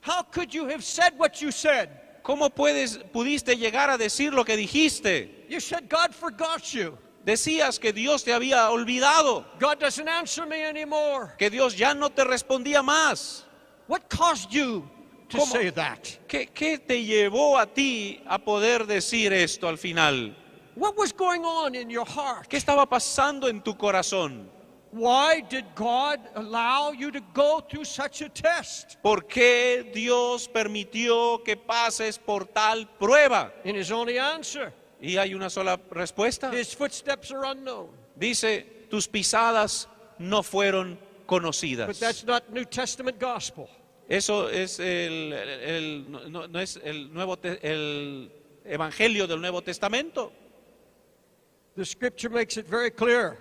How could you have said what you said? ¿Cómo pudiste llegar a decir lo que dijiste? You said God forgot you. Decías que Dios te había olvidado, God doesn't answer me anymore. que Dios ya no te respondía más. What caused you to ¿Cómo? say that? ¿Qué te llevó a ti a poder decir esto al final? What was going on in your heart? ¿Qué estaba pasando en tu corazón? Why did God allow you to go through such a test? ¿Por qué Dios permitió que pases por tal prueba? And his only answer, Y hay una sola respuesta. his footsteps are unknown. Dice, tus pisadas no fueron But conocidas. that's not New Testament gospel. Eso es no es el evangelio del Nuevo Testamento. The scripture makes it very clear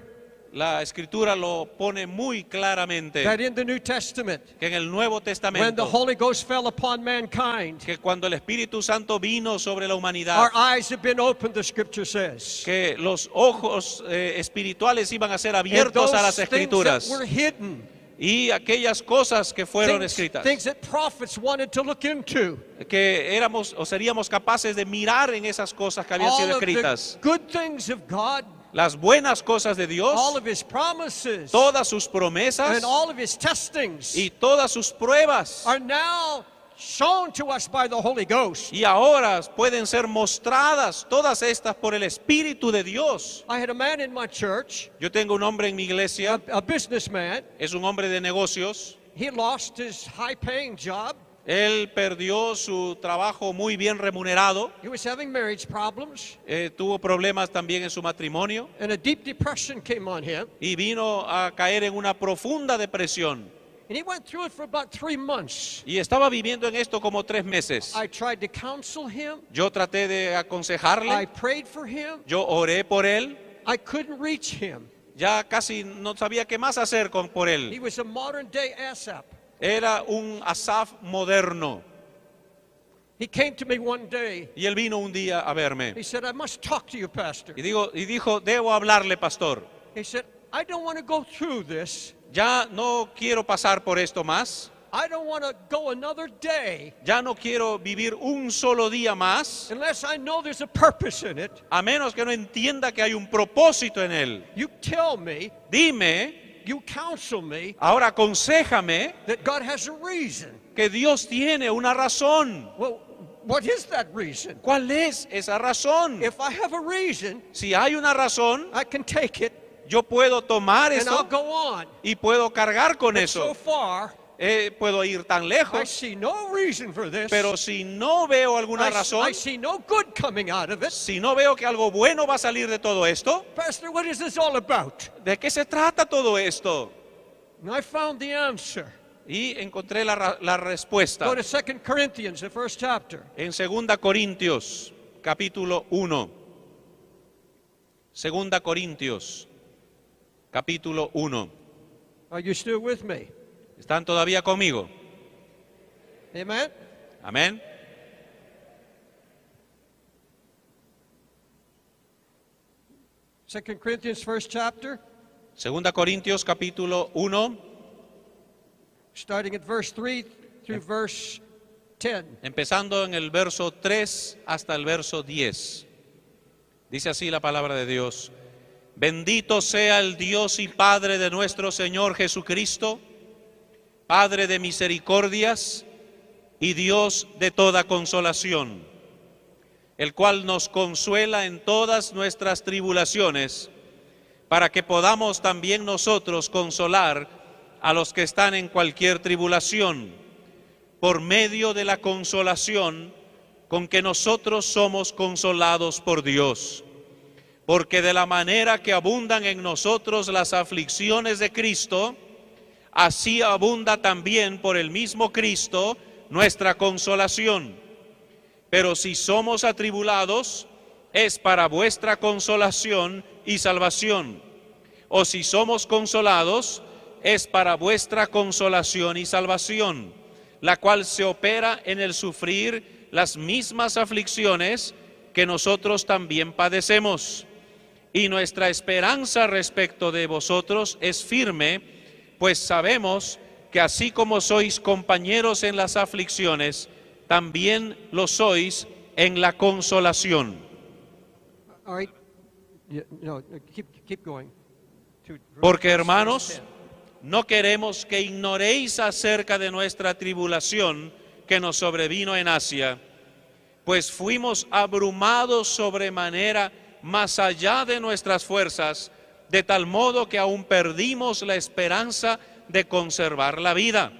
La escritura lo pone muy claramente that in the New Testament, que en el Nuevo when the Testamento, Holy Ghost fell upon mankind, que cuando el Espíritu Santo vino sobre la humanidad, our eyes have been opened, the scripture says. que los ojos espirituales iban a ser And abiertos a las those things escrituras, that were hidden, y aquellas cosas que fueron things escritas, that prophets wanted to look into, que éramos o seríamos capaces de mirar en esas cosas que habían all sido of the escritas, good things of God, las buenas cosas de Dios, all of his promises, todas sus promesas and all of his testings y todas sus pruebas, are now shown to us by the Holy Ghost. y ahora pueden ser mostradas todas estas por el Espíritu de Dios. I had a man in my church, Yo tengo un hombre en mi iglesia, a businessman. es un hombre de negocios. He lost his high-paying job. Él perdió su trabajo muy bien remunerado, He was having marriage problems, tuvo problemas también en su matrimonio and a deep depression came on him. y vino a caer en una profunda depresión. And he went through it for about 3 months. Y estaba viviendo en esto como 3 meses. I tried to counsel him. Yo traté de I aconsejarle, prayed for him. yo oré por él, I couldn't reach him. ya casi no sabía qué más hacer por He él. was a modern-day Asaph. Era un Asaf moderno. He came to me one day. Y él vino un día a verme He said, I must talk to you, Pastor. y dijo, debo hablarle, pastor. He said, I don't want to go through this. Ya no quiero pasar por esto más. I don't want to go another day Ya no quiero vivir un solo día más, unless I know there's a purpose in it. a menos que no entienda que hay un propósito en él. You tell me, Dime, you counsel me ahora aconséjame that God has a reason. que Dios tiene una razón. Well, what is that reason? ¿Cuál es esa razón? If I have a reason, Si hay una razón, I can take it yo puedo tomar and I'll eso go on. y puedo cargar con But so eso. far, Puedo ir tan I lejos, see no reason for this. pero si no veo alguna I razón, see no good coming out of it. si no veo que algo bueno va a salir de todo esto, Pastor, what is this all about? ¿de qué se trata todo esto? And I found the answer. Y encontré la respuesta Go to 2 Corinthians, the first chapter. en 2 Corintios, capítulo 1. 2 Corintios, capítulo 1. Are you still with me? ¿Están todavía conmigo? Amen? Amén. Second Corinthians, first chapter, 2 Corintios, capítulo 1, starting at verse 3 through verse 10. empezando en el verso 3 hasta el verso 10. Dice así la palabra de Dios. Bendito sea el Dios y Padre de nuestro Señor Jesucristo, Padre de misericordias y Dios de toda consolación, el cual nos consuela en todas nuestras tribulaciones, para que podamos también nosotros consolar a los que están en cualquier tribulación, por medio de la consolación con que nosotros somos consolados por Dios. Porque de la manera que abundan en nosotros las aflicciones de Cristo, así abunda también por el mismo Cristo nuestra consolación. Pero si somos atribulados, es para vuestra consolación y salvación. O si somos consolados, es para vuestra consolación y salvación, la cual se opera en el sufrir las mismas aflicciones que nosotros también padecemos. Y nuestra esperanza respecto de vosotros es firme, pues sabemos que así como sois compañeros en las aflicciones, también lo sois en la consolación. All right. No, keep going. Porque, hermanos, no queremos que ignoréis acerca de nuestra tribulación que nos sobrevino en Asia, pues fuimos abrumados sobremanera más allá de nuestras fuerzas, de tal modo que aún perdimos la esperanza de conservar la vida.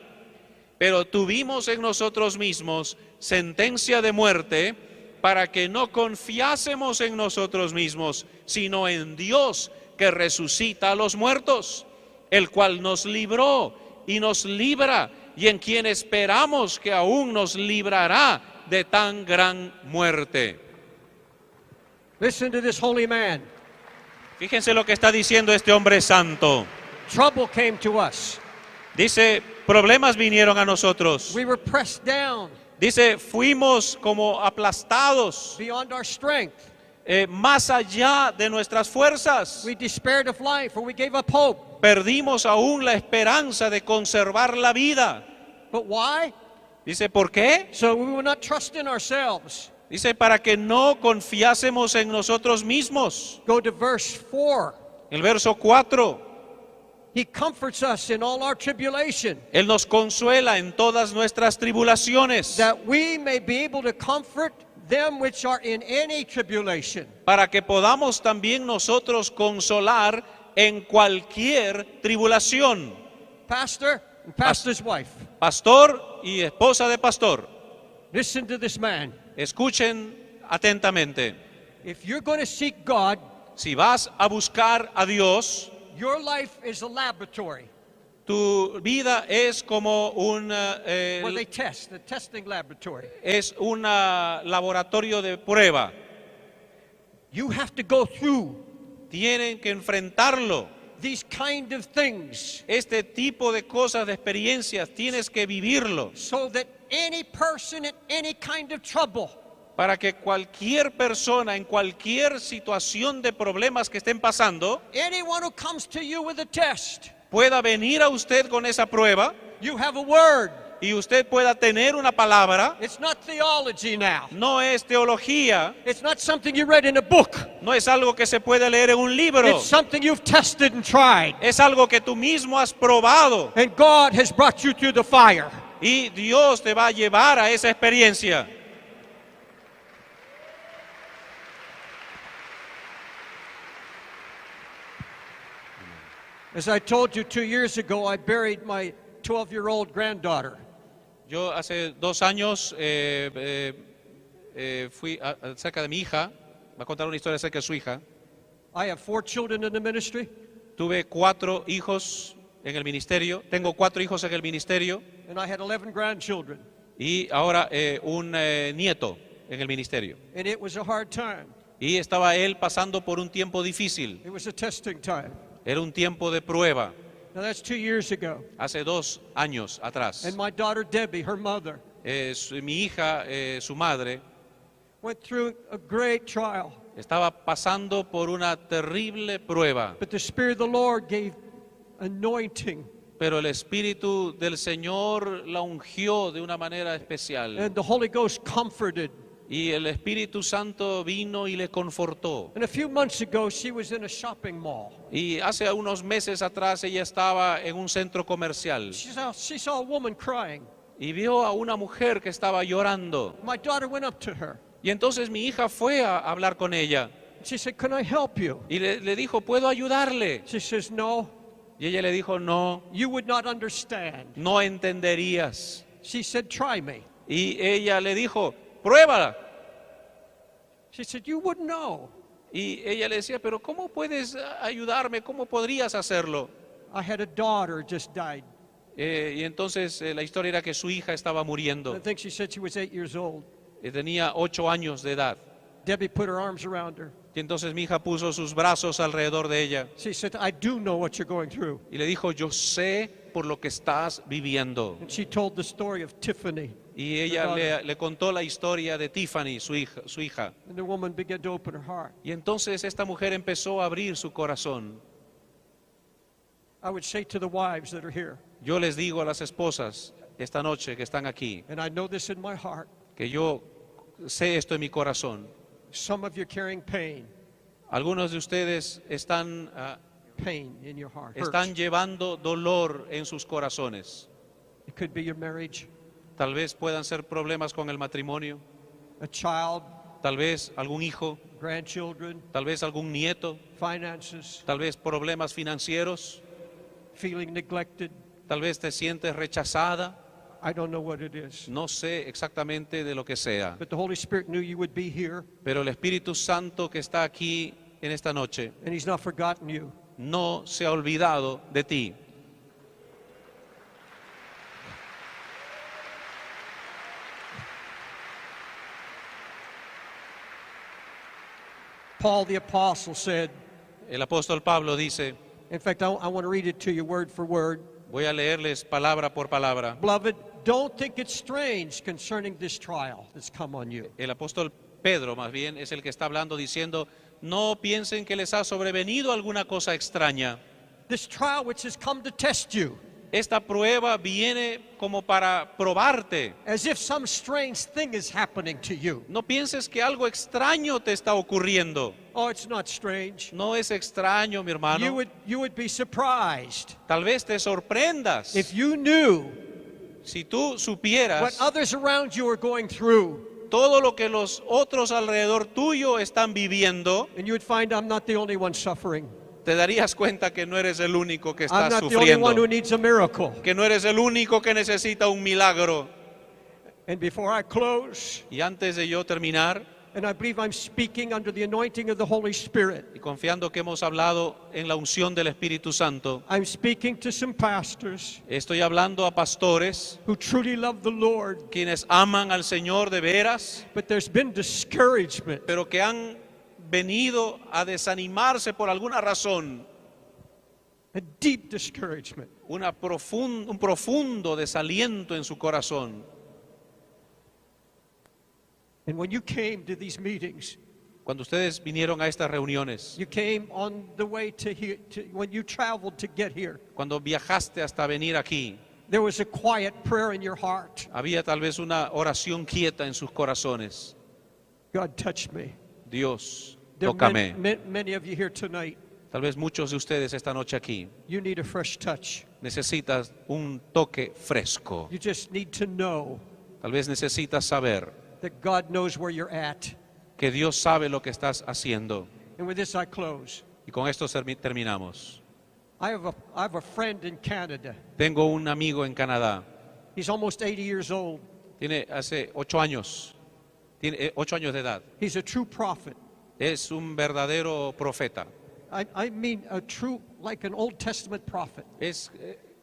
Pero tuvimos en nosotros mismos sentencia de muerte, para que no confiásemos en nosotros mismos, sino en Dios que resucita a los muertos, el cual nos libró y nos libra, y en quien esperamos que aún nos librará de tan gran muerte. Listen to this holy man. Fíjense lo que está diciendo este hombre santo. Trouble came to us. Dice, problemas vinieron a nosotros. We were pressed down Dice, fuimos como aplastados, beyond our strength. más allá de nuestras fuerzas. We despaired of life, or we gave up hope. Perdimos aún la esperanza de conservar la vida. But why? Dice, ¿por qué? So we will not trust in ourselves. Dice, para que no confiásemos en nosotros mismos. Go to verse 4. El verso 4, He comforts us in all our tribulation, Él nos consuela en todas nuestras tribulaciones, that we may be able to comfort them which are in any tribulation. para que podamos también nosotros consolar en cualquier tribulación. Pastor and pastor's wife, Pastor y esposa de pastor, listen to this man. escuchen atentamente. If you're going to seek God, Si vas a buscar a Dios, your life is a laboratory tu vida es como un where they test, the testing laboratory. es un laboratorio de prueba. You have to go through Tienen que enfrentarlo. these kind of things Este tipo de cosas, de experiencias, tienes que vivirlo so that any person in any kind of trouble para que cualquier persona en cualquier situación de problemas que estén pasando anyone who comes to you with a test, pueda venir a usted con esa prueba you have a word. y usted pueda tener una palabra. It's not theology now. No es teología, It's not something you read in a book. no es algo que se puede leer en un libro, It's something you've tested and tried. es algo que tú mismo has probado And God has brought you through the fire. y Dios te va a llevar a esa experiencia. As I told you 2 years ago, I buried my 12-year-old granddaughter. Yo hace 2 años fui cerca de mi hija, va a contar una historia acerca de su hija. I have 4 children in the ministry, Tuve 4 hijos en el ministerio, tengo 4 hijos en el ministerio and I had 11 grandchildren. y ahora un nieto en el ministerio. And it was a hard time. Y estaba él pasando por un tiempo difícil, It was a testing time. era un tiempo de prueba, Now that's 2 years ago. hace 2 años atrás. And my daughter Debbie, her mother, Mi hija, su madre, went through a great trial. estaba pasando por una terrible prueba, But the Spirit of the Lord gave anointing, pero el Espíritu del Señor la ungió de una manera especial. and the Holy Ghost comforted. Y el Espíritu Santo vino y le confortó. And a few months ago, she was in a shopping mall. Y hace unos meses atrás ella estaba en un centro comercial She saw a woman crying. y vio a una mujer que estaba llorando. My daughter went up to her. Y entonces mi hija fue a hablar con ella She said, "Can I help you?" y le dijo, ¿puedo ayudarle? She says, "No, Y ella le dijo, no, you would not understand." no entenderías. She said, "Try me." Y ella le dijo, pruébala. She said, "You wouldn't know. Y ella le decía, pero ¿cómo puedes ayudarme? ¿Cómo podrías hacerlo? I had a daughter just died. Y entonces la historia era que su hija estaba I muriendo. think she said she was 8 years old. Tenía 8 años de edad. Debbie put her arms around her. Y entonces mi hija puso sus brazos alrededor de ella She said, I do know what you're going through. y le dijo, yo sé por lo que estás viviendo. And she told the story of Tiffany. Y ella le contó la historia de Tiffany, su hija. And the woman began to open her heart. Y entonces esta mujer empezó a abrir su corazón. I would say to the wives that are here, Yo les digo a las esposas esta noche que están aquí, and I know this in my heart, que yo sé esto en mi corazón. some of you carrying pain, Algunos de ustedes están pain in your heart. hurt. están llevando dolor en sus corazones. It could be your marriage, Tal vez puedan ser problemas con el matrimonio, a child, tal vez algún hijo, grandchildren, tal vez algún nieto, finances, tal vez problemas financieros, feeling neglected. tal vez te sientes rechazada. I don't know what it is. No sé exactamente de lo que sea, But the Holy Spirit knew you would be here, pero el Espíritu Santo que está aquí en esta noche and He's not forgotten you. no se ha olvidado de ti. Paul the Apostle said, El apóstol Pablo dice, in fact, I want to read it to you word for word. voy a leerles palabra por palabra. Beloved, don't think it's strange concerning this trial that's come on you. El apóstol Pedro, más bien, es el que está hablando diciendo, no piensen que les ha sobrevenido alguna cosa extraña. This trial which has come to test you, Esta prueba viene como para probarte. as if some strange thing is happening to you. No pienses que algo extraño te está ocurriendo. Oh, it's not strange. No es extraño, mi hermano. You would be surprised Tal vez te sorprendas if you knew si tú what supieras others around you are going through, todo lo que los otros alrededor tuyo están viviendo. and you would find I'm not the only one suffering. Te darías cuenta que no eres el único que I'm está not the only one who sufriendo, needs a miracle. que no eres el único que necesita un milagro. And before I close, Y antes de yo terminar, and I believe I'm speaking under the anointing of the Holy Spirit, y confiando que hemos hablado en la unción del Espíritu Santo, I'm speaking to some pastors estoy hablando a pastores who truly love the Lord, quienes aman al Señor de veras, but there's been discouragement, pero que han venido a desanimarse por alguna razón, a deep discouragement. un profundo desaliento en su corazón. And when you came to these meetings, Cuando ustedes vinieron a estas reuniones, you came on the way to here, when you traveled to get here, cuando viajaste hasta venir aquí, there was a quiet prayer in your heart. había tal vez una oración quieta en sus corazones. God touched me. Dios, There are tócame. many of you here tonight. Tal vez muchos de ustedes esta noche aquí You need a fresh touch. necesitas un toque fresco. You just need to know Tal vez necesitas saber that God knows where you're at. que Dios sabe lo que estás haciendo. And with this I close. Y con esto terminamos. I have a friend in Canada. Tengo un amigo en Canadá. He's almost 80 years old. Tiene hace 8 años. Tiene 8 años de edad. He's a true prophet. Es un verdadero profeta. I mean a true, like an Old Testament prophet. Es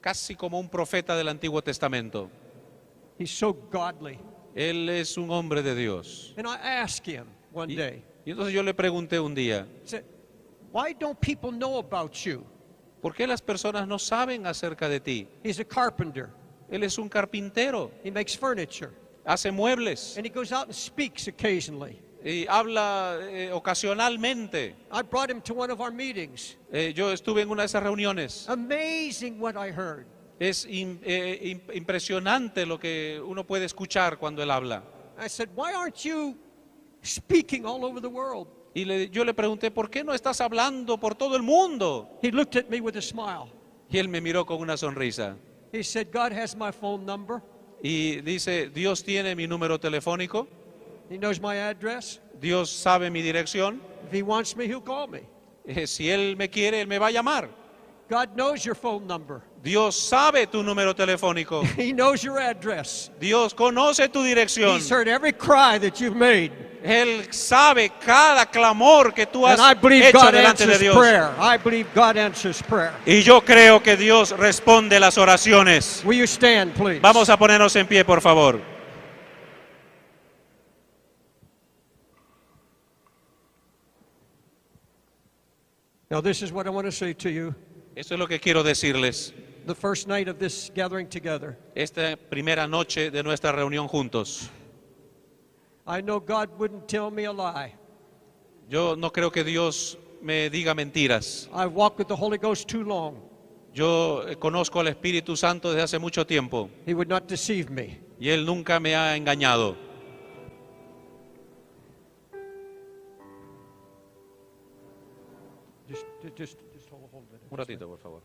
casi como un profeta del Antiguo Testamento. He's so godly. Él es un hombre de Dios. And I asked him one day, Y entonces yo le pregunté un día, I said, why don't people know about you? ¿por qué las personas no saben acerca de ti? He's a carpenter. Él es un carpintero, He makes furniture. hace muebles And he goes out and speaks occasionally. y habla ocasionalmente. I brought him to one of our meetings. Yo estuve en una de esas reuniones. Amazing what I heard. Es impresionante lo que uno puede escuchar cuando él habla. I said, why aren't you speaking all over the world? Y yo le pregunté, ¿por qué no estás hablando por todo el mundo? He looked at me with a smile. Y él me miró con una sonrisa. He said, God has my phone number. Y dice, Dios tiene mi número telefónico, He knows my address. Dios sabe mi dirección. If he wants me, he'll call me. Si Él me quiere, Él me va a llamar. God knows your phone number. Dios sabe tu número telefónico. He knows your address. Dios conoce tu dirección. He's heard every cry that you've made. Él sabe cada clamor que tú has And I believe hecho God delante de answers Dios. prayer. I believe God answers prayer. Y yo creo que Dios responde las oraciones. Will you stand, please? Vamos a ponernos en pie, por favor. Now, this is what I want to say to you. Esto es lo que quiero decirles. The first night of this gathering together, Esta primera noche de nuestra reunión juntos. I know God wouldn't tell me a lie. Yo no creo que Dios me diga mentiras. I've walked with the Holy Ghost too long. Yo conozco al Espíritu Santo desde hace mucho tiempo He would not deceive me. y Él nunca me ha engañado. Just hold it. Un ratito, por favor.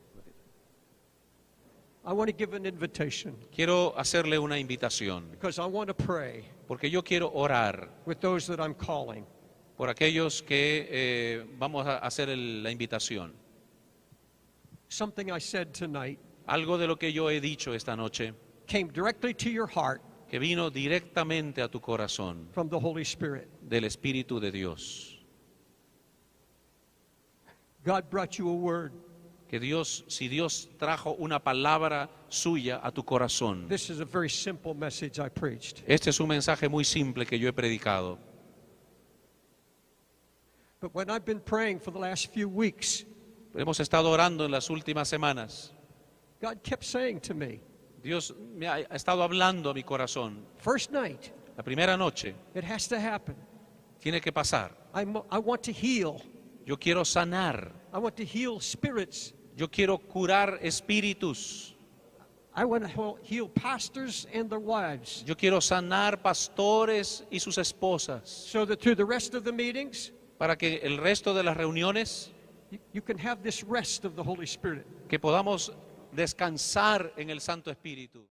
I want to give an invitation Quiero hacerle una invitación, because I want to pray porque yo quiero orar with those that I'm calling. por aquellos que vamos a hacer la invitación. Something I said tonight Algo de lo que yo he dicho esta noche, came directly to your heart que vino directamente a tu corazón from the Holy Spirit. del Espíritu de Dios. God brought you a word. Que Dios, si Dios trajo una palabra suya a tu corazón, This is a very simple message I preached. este es un mensaje muy simple que yo he predicado. But when I've been praying for the last few weeks, Hemos estado orando en las últimas semanas. God kept saying to me, Dios me ha estado hablando a mi corazón. first night, La primera noche it has to happen. tiene que pasar. I want to heal. Yo quiero sanar. I want to heal spirits. Yo quiero curar espíritus. I want to heal pastors and their wives. Yo quiero sanar pastores y sus esposas. So that through the rest of the meetings, Para que el resto de las reuniones, you can have this rest of the Holy Spirit. que podamos descansar en el Santo Espíritu.